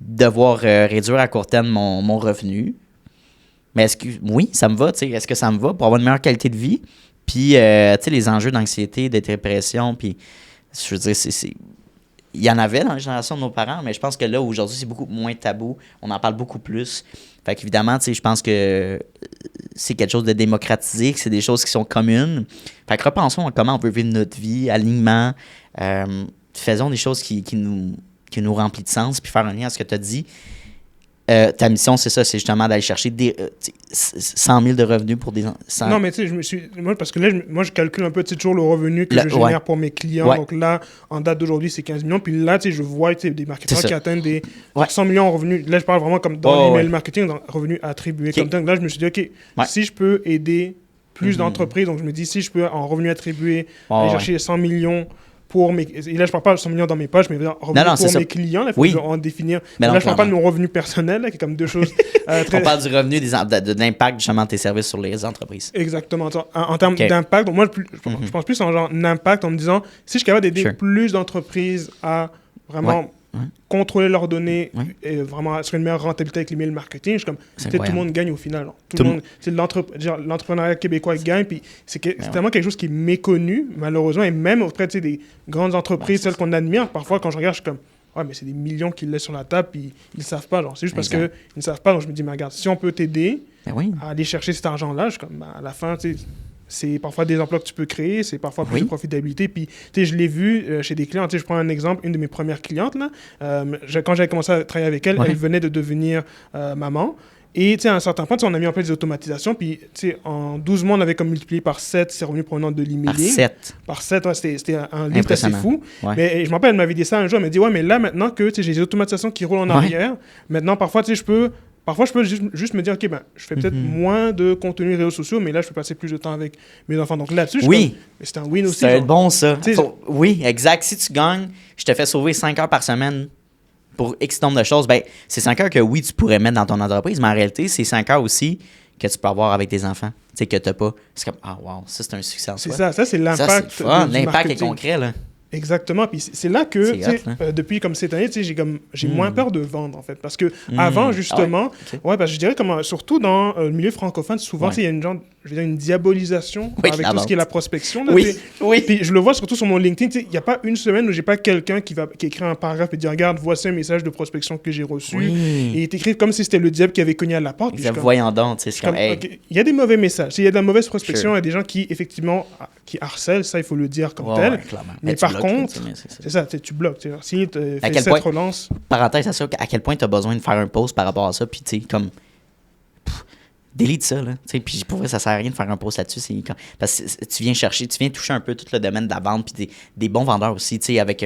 devoir réduire à court terme mon revenu. Mais oui, ça me va. Est-ce que ça me va pour avoir une meilleure qualité de vie? Puis les enjeux d'anxiété, de dépression, puis je veux dire, il y en avait dans la génération de nos parents, mais je pense que là, aujourd'hui, c'est beaucoup moins tabou. On en parle beaucoup plus. Fait qu'évidemment, je pense que c'est quelque chose de démocratisé, que c'est des choses qui sont communes. Fait que repensons à comment on peut vivre notre vie, alignement. Faisons des choses qui nous remplissent de sens, puis faire un lien à ce que tu as dit. Ta mission, c'est ça, c'est justement d'aller chercher 100 000 de revenus pour des... Non, mais tu sais, parce que là, je calcule un peu toujours le revenu que je génère pour mes clients. Donc là, en date d'aujourd'hui, c'est 15 millions. Puis là, tu sais, je vois des marketeurs qui atteignent des 100 millions en revenus. Là, je parle vraiment comme dans l'email marketing, dans revenus attribués. Comme ça. Donc là, je me suis dit, OK, si je peux aider plus d'entreprises, donc je me dis, si je peux en revenus attribués aller chercher 100 millions... pour mes... Et là, je ne parle pas de 100 millions dans mes poches, mais revenus pour mes clients. Il faut en définir. Mais là, je ne parle pas de mon revenu personnel, là, qui est comme deux choses... On parle du revenu, de l'impact, justement, de tes services sur les entreprises. Exactement. En termes d'impact, donc moi, je pense plus en genre d'impact en me disant, si je suis capable d'aider plus d'entreprises à vraiment... contrôler leurs données et vraiment assurer une meilleure rentabilité avec l'email marketing, je suis comme, tout le monde gagne au final. Tout le monde, l'entrepreneuriat québécois gagne, puis c'est tellement quelque chose qui est méconnu, malheureusement, et même auprès des grandes entreprises, celles qu'on admire, parfois quand je regarde, je suis comme, ouais, mais c'est des millions qu'ils laissent sur la table, puis ils ne savent pas. C'est juste parce qu'ils ne savent pas. Donc je me dis, mais regarde, si on peut t'aider à aller chercher cet argent-là, je suis comme, à la fin, c'est parfois des emplois que tu peux créer, c'est parfois plus de profitabilité. Puis, je l'ai vu chez des clients. Je prends un exemple, une de mes premières clientes, là, quand j'avais commencé à travailler avec elle, elle venait de devenir maman. Et à un certain point, on a mis en place des automatisations. Puis en 12 mois, on avait comme multiplié par 7 ses revenus provenant de l'emailing. Par 7, ouais, c'était un livre assez fou. Ouais. Mais je me rappelle, elle m'avait dit ça un jour. Elle m'a dit, ouais, mais là, maintenant que j'ai des automatisations qui roulent en arrière, maintenant, parfois, je peux juste me dire, OK, ben, je fais peut-être moins de contenu réseaux sociaux, mais là, je peux passer plus de temps avec mes enfants. Donc là-dessus, c'est un win aussi. C'est bon, ça. Oui, exact. Si tu gagnes, je te fais sauver 5 heures par semaine pour X nombre de choses, ben, c'est 5 heures que oui, tu pourrais mettre dans ton entreprise, mais en réalité, c'est 5 heures aussi que tu peux avoir avec tes enfants. Tu sais, que tu n'as pas. C'est comme, wow, ça, c'est un succès en soi. C'est ça, c'est l'impact. L'impact est concret, là. Exactement. Puis c'est là que, depuis comme cette année, j'ai moins peur de vendre, en fait. Parce que avant, justement, parce que je dirais, surtout dans le milieu francophone, souvent, il y a une diabolisation avec tout ce qui est la prospection. Là, Puis je le vois surtout sur mon LinkedIn. Il n'y a pas une semaine où j'ai pas quelqu'un qui écrit un paragraphe et dit, regarde, voici un message de prospection que j'ai reçu. Et il t'écrit comme si c'était le diable qui avait cogné à la porte. Voyons donc, c'est comme, il y a des mauvais messages. Il y a de la mauvaise prospection, il y a des gens qui, effectivement, qui harcèlent, ça, il faut le dire comme tel. Mais par contre, c'est ça, tu bloques. Si tu fais cette relance... Parenthèse, à quel point tu as besoin de faire un post par rapport à ça, puis tu sais, comme... Délite ça, là. Puis pour vrai, ça sert à rien de faire un post là-dessus. Parce que tu viens toucher un peu tout le domaine de la vente, puis des bons vendeurs aussi, avec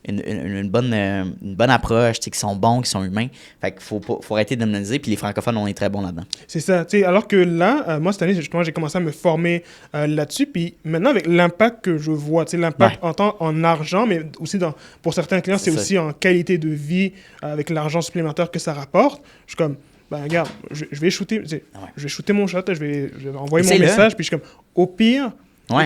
une bonne approche, qui sont bons, qui sont humains. Fait qu'il faut arrêter de demoniser, puis les francophones, on est très bons là-dedans. C'est ça. Alors que là, moi, cette année, justement, j'ai commencé à me former là-dessus, puis maintenant, avec l'impact que je vois, l'impact en argent, mais aussi pour certains clients, c'est aussi en qualité de vie, avec l'argent supplémentaire que ça rapporte. Je suis comme... Ben, regarde, je vais shooter, je vais shooter mon shot, je vais envoyer mon message, puis je suis comme, au pire...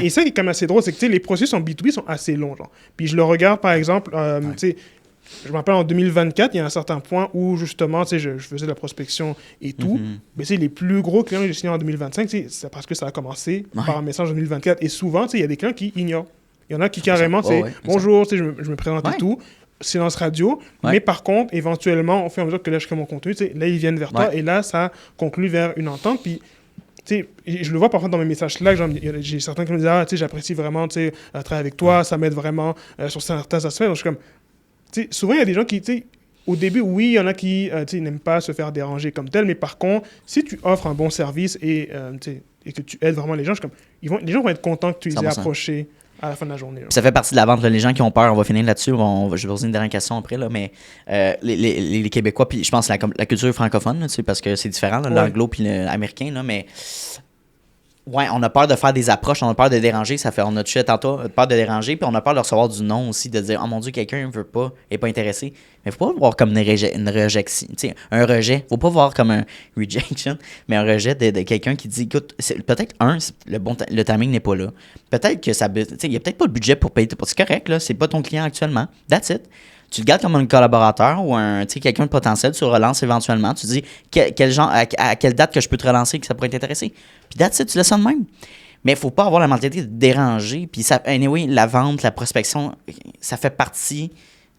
Et ça qui est quand même assez drôle, c'est que les processus en B2B sont assez longs. Genre. Puis je le regarde, par exemple, je me rappelle en 2024, il y a un certain point où, justement, je faisais de la prospection et tout. Mais les plus gros clients que j'ai signés en 2025, c'est parce que ça a commencé par un message en 2024. Et souvent, il y a des clients qui ignorent. Il y en a qui carrément, bonjour, je me présente et tout. Silence radio, mais par contre, éventuellement, au fur et à mesure que là, je crée mon contenu, là, ils viennent vers toi, et là, ça conclut vers une entente, puis je le vois parfois dans mes messages Slack, j'ai certains qui me disent, j'apprécie vraiment travailler avec toi, ça m'aide vraiment sur certains aspects, donc je suis comme, souvent, il y a des gens qui, au début, oui, il y en a qui n'aiment pas se faire déranger comme tel, mais par contre, si tu offres un bon service et que tu aides vraiment les gens, les gens vont être contents que tu les aies approchés à la fin de la journée. Ça fait partie de la vente. Là. Les gens qui ont peur, on va finir là-dessus. Je vais poser une dernière question après. Là, mais les Québécois, puis je pense la culture francophone, là, parce que c'est différent, là, l'anglo puis l'américain. Là, mais on a peur de faire des approches, on a peur de déranger. On a touché tantôt, peur de déranger, puis on a peur de recevoir du non aussi, de dire, oh mon Dieu, quelqu'un ne veut pas, n'est pas intéressé. Mais il ne faut pas voir comme une rejection, un rejet. Il ne faut pas voir comme un rejection, mais un rejet de quelqu'un qui dit, écoute, peut-être le timing n'est pas là. Peut-être que il n'y a peut-être pas le budget pour payer. C'est correct, là, c'est pas ton client actuellement. That's it. Tu le gardes comme un collaborateur ou quelqu'un de potentiel, tu relances éventuellement. Tu dis à quelle date que je peux te relancer que ça pourrait t'intéresser. Puis that's it, tu laisses ça de même. Mais il ne faut pas avoir la mentalité de déranger. Puis anyway, la vente, la prospection, ça fait partie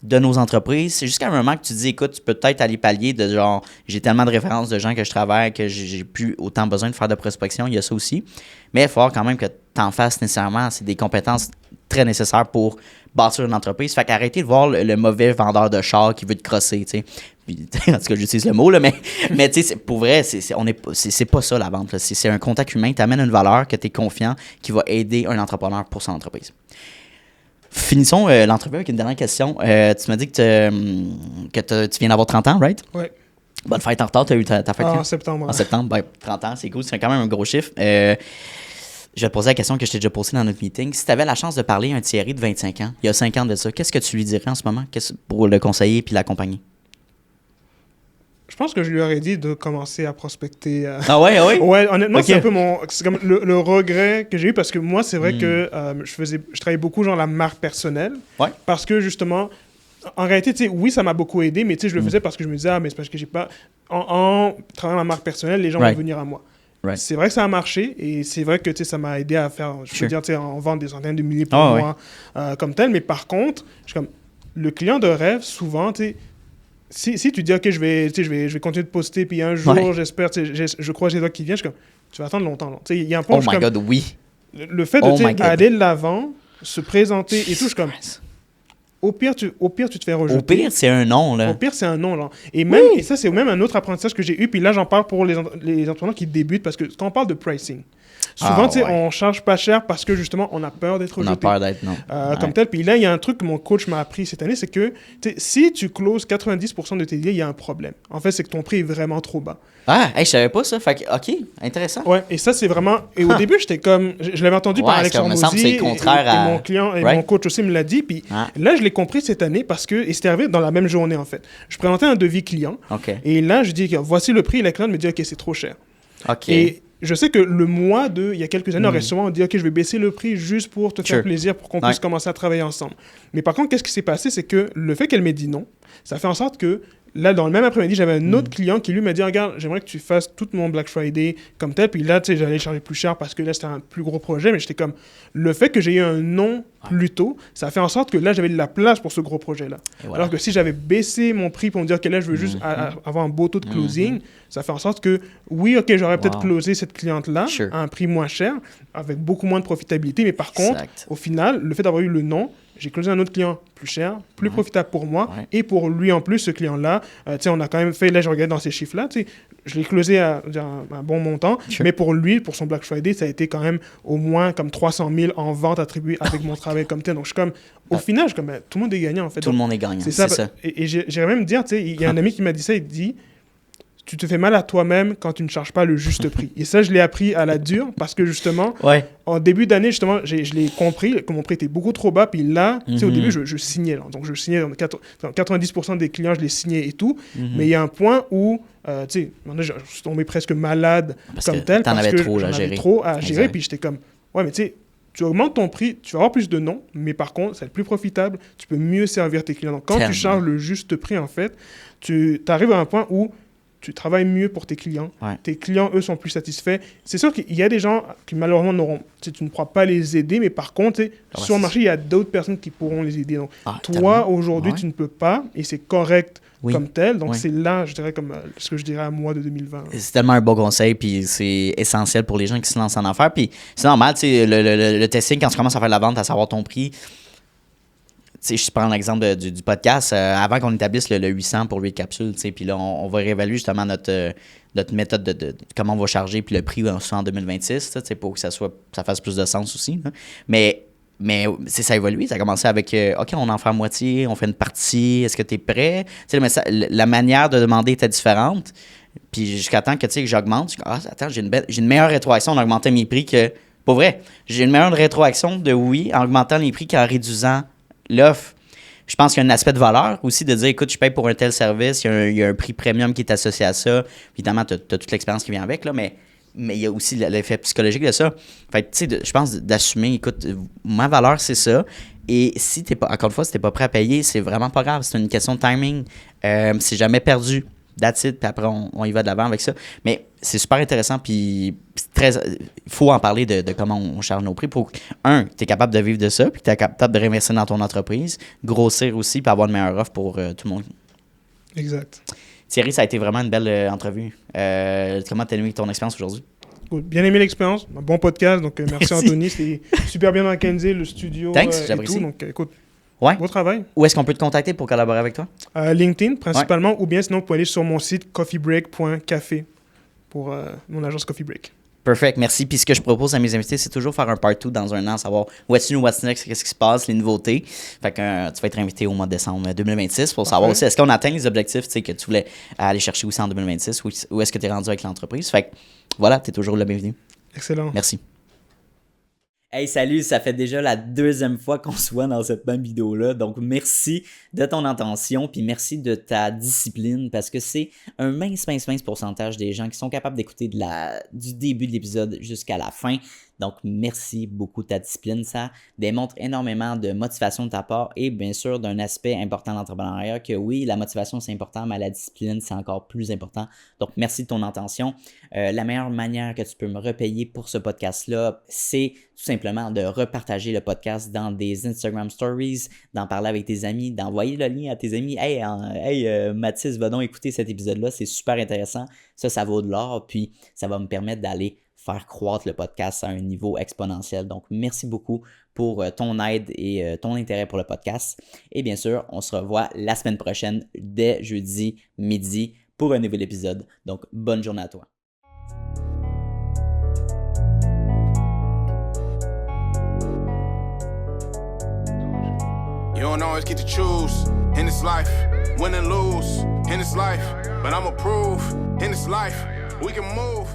de nos entreprises. C'est jusqu'à un moment que tu dis, écoute, tu peux peut-être aller pallier de genre, j'ai tellement de références de gens que je travaille que j'ai plus autant besoin de faire de prospection. Il y a ça aussi. Mais il faut quand même que tu en fasses nécessairement. C'est des compétences très nécessaires pour bâtir une entreprise. Fait qu'arrêtez de voir le mauvais vendeur de char qui veut te crosser, tu sais. Puis, en tout cas, j'utilise le mot, là, mais tu sais, pour vrai, c'est pas ça la vente. Là. C'est un contact humain. Tu amènes une valeur que tu es confiant qui va aider un entrepreneur pour son entreprise. Finissons l'entrevue avec une dernière question. Tu m'as dit que tu viens d'avoir 30 ans, right? Oui. Bonne fête en retard. Tu as eu ta fête en septembre. En septembre, 30 ans, c'est cool. C'est quand même un gros chiffre. Je vais te poser la question que je t'ai déjà posée dans notre meeting. Si tu avais la chance de parler à un Thierry de 25 ans, il y a 5 ans de ça, qu'est-ce que tu lui dirais en ce moment pour le conseiller et l'accompagner? Je pense que je lui aurais dit de commencer à prospecter. Ah ouais, ah ouais? Ouais, honnêtement, c'est un peu c'est comme le regret que j'ai eu parce que moi, c'est vrai que je travaillais beaucoup genre la marque personnelle. Ouais. Parce que justement, en réalité, tu sais, oui, ça m'a beaucoup aidé, mais tu sais, je le faisais parce que je me disais, mais c'est parce que j'ai pas. En travaillant ma marque personnelle, les gens vont venir à moi. Right. C'est vrai que ça a marché et c'est vrai que ça m'a aidé à faire, je veux dire, en vendre des centaines de milliers par mois comme tel. Mais par contre, le client de rêve, souvent, tu sais, si tu dis, OK, je vais continuer de poster, puis un jour, j'espère, je crois que c'est toi qui viens, tu vas attendre longtemps. Il y a un point my God, oui. le fait de aller de l'avant, se présenter et tout, je suis comme... Au pire, tu te fais rejeter. Au pire, c'est un non, là. Au pire, c'est un non, là. Et ça, c'est même un autre apprentissage que j'ai eu. Puis là, j'en parle pour les entrepreneurs qui débutent, parce que quand on parle de pricing, souvent, on charge pas cher parce que, justement, on a peur d'être rejeté. On a peur d'être non. Comme tel. Puis là, il y a un truc que mon coach m'a appris cette année, c'est que si tu closes 90% de tes deals, il y a un problème. En fait, c'est que ton prix est vraiment trop bas. Ah, je savais pas ça. Fait que, OK, intéressant. Ouais, et ça, c'est vraiment... Et au début, j'étais comme... Je l'avais entendu par Alexandre Mozy, et mon client et mon coach aussi me l'a dit. Puis là, je l'ai compris cette année parce que... Et c'était arrivé dans la même journée, en fait. Je présentais un devis client. Et là, je dis, voici le prix. Et la cliente me dit, OK, c'est trop cher. Et je sais que le mois il y a quelques années, on aurait souvent dit, OK, je vais baisser le prix juste pour te faire plaisir, pour qu'on puisse commencer à travailler ensemble. Mais par contre, qu'est-ce qui s'est passé? C'est que le fait qu'elle m'ait dit non, ça fait en sorte que là, dans le même après-midi, j'avais un autre client qui lui m'a dit, regarde, j'aimerais que tu fasses tout mon Black Friday comme tel. Puis là, tu sais, j'allais charger plus cher parce que là, c'était un plus gros projet. Mais j'étais comme, le fait que j'ai eu un non plus tôt, ça fait en sorte que là, j'avais de la place pour ce gros projet-là. Voilà. Alors que si j'avais baissé mon prix pour me dire que là, je veux juste avoir un beau taux de closing, ça fait en sorte que, oui, OK, j'aurais peut-être closé cette cliente-là à un prix moins cher, avec beaucoup moins de profitabilité. Mais par contre, au final, le fait d'avoir eu le non, j'ai closé un autre client plus cher, plus profitable pour moi et pour lui en plus, ce client-là. On a quand même fait, là je regarde dans ces chiffres-là, je l'ai closé à un bon montant, mais pour lui, pour son Black Friday, ça a été quand même au moins comme 300 000 en vente attribuée avec mon travail comme tel. Donc je suis comme, au final, tout le monde est gagnant en fait. Tout le monde est gagnant, c'est ça. Et j'irais même dire, il y a un ami qui m'a dit ça, il dit... Tu te fais mal à toi-même quand tu ne charges pas le juste prix. Et ça, je l'ai appris à la dure parce que justement, en début d'année, justement, je l'ai compris que mon prix était beaucoup trop bas. Puis là, au début, je signais. Là. Donc, je signais dans 90% des clients, je les signais et tout. Mais il y a un point où, je suis tombé presque malade parce que tel. T'en avais trop à gérer. Puis j'étais comme, ouais, mais tu sais, tu augmentes ton prix, tu vas avoir plus de non, mais par contre, ça va être plus profitable. Tu peux mieux servir tes clients. Donc, quand tu charges le juste prix, en fait, tu arrives à un point où tu travailles mieux pour tes clients. Tes clients, eux, sont plus satisfaits. C'est sûr qu'il y a des gens qui, malheureusement, tu ne pourras pas les aider, mais par contre, sur le marché, il y a d'autres personnes qui pourront les aider. Donc, toi, aujourd'hui, tu ne peux pas, et c'est correct comme tel. Donc, c'est là, je dirais, comme ce que je dirais à moi de 2020. C'est tellement un bon conseil, puis c'est essentiel pour les gens qui se lancent en affaires. Puis c'est normal, tu sais, le testing, quand tu commences à faire de la vente, à savoir ton prix. Je prends l'exemple du podcast, avant qu'on établisse le 800 pour 8 capsules, puis là, on va réévaluer justement notre méthode de comment on va charger, puis le prix en 2026, pour que ça fasse plus de sens aussi. Là. Mais ça a évolué, ça a commencé avec OK, on en fait à moitié, on fait une partie, est-ce que tu es prêt? La manière de demander était différente, puis jusqu'à temps que j'augmente, attends, j'ai une meilleure rétroaction en augmentant mes prix que... Pour vrai, j'ai une meilleure rétroaction de oui, en augmentant les prix qu'en réduisant l'offre. Je pense qu'il y a un aspect de valeur aussi de dire, écoute, je paye pour un tel service, il y a un prix premium qui est associé à ça. Évidemment, tu as toute l'expérience qui vient avec, là, mais il y a aussi l'effet psychologique de ça. Fait que, tu sais, je pense d'assumer, écoute, ma valeur, c'est ça. Et si t'es pas, encore une fois, si t'es pas prêt à payer, c'est vraiment pas grave. C'est une question de timing. C'est jamais perdu. That's it, puis après, on y va de l'avant avec ça. Mais c'est super intéressant, puis il faut en parler de comment on charge nos prix pour, tu es capable de vivre de ça, puis tu es capable de réinvestir dans ton entreprise, grossir aussi, puis avoir une meilleure offre pour tout le monde. Exact. Thierry, ça a été vraiment une belle entrevue. Comment t'as aimé ton expérience aujourd'hui? Bien aimé l'expérience, un bon podcast, donc merci Anthony, c'était super bien organisé, le studio. Thanks, j'apprécie. Donc écoute, beau travail. Où est-ce qu'on peut te contacter pour collaborer avec toi? LinkedIn principalement, ou bien sinon vous pouvez aller sur mon site coffeebreak.café pour mon agence Coffee Break. Perfect, merci. Puis ce que je propose à mes invités, c'est toujours faire un part 2 dans un an, savoir what's new, what's next, qu'est-ce qui se passe, les nouveautés. Fait que tu vas être invité au mois de décembre 2026 pour savoir aussi est-ce qu'on atteint les objectifs que tu voulais aller chercher aussi en 2026 ou est-ce que tu es rendu avec l'entreprise. Fait que voilà, tu es toujours le bienvenu. Excellent. Merci. Hey, salut, ça fait déjà la deuxième fois qu'on se voit dans cette même vidéo-là. Donc, merci de ton attention, puis merci de ta discipline, parce que c'est un mince pourcentage des gens qui sont capables d'écouter du début de l'épisode jusqu'à la fin. Donc, merci beaucoup de ta discipline. Ça démontre énormément de motivation de ta part et bien sûr d'un aspect important de l'entrepreneuriat que oui, la motivation c'est important, mais la discipline c'est encore plus important. Donc, merci de ton attention. La meilleure manière que tu peux me repayer pour ce podcast-là, c'est tout simplement de repartager le podcast dans des Instagram Stories, d'en parler avec tes amis, d'envoyer le lien à tes amis. Hey, Mathis, va donc écouter cet épisode-là, c'est super intéressant. Ça vaut de l'or, puis ça va me permettre d'aller faire croître le podcast à un niveau exponentiel. Donc, merci beaucoup pour ton aide et ton intérêt pour le podcast. Et bien sûr, on se revoit la semaine prochaine dès jeudi midi pour un nouvel épisode. Donc, bonne journée à toi. You don't always get to choose in this life, win and lose in this life, but I'ma prove in this life we can move.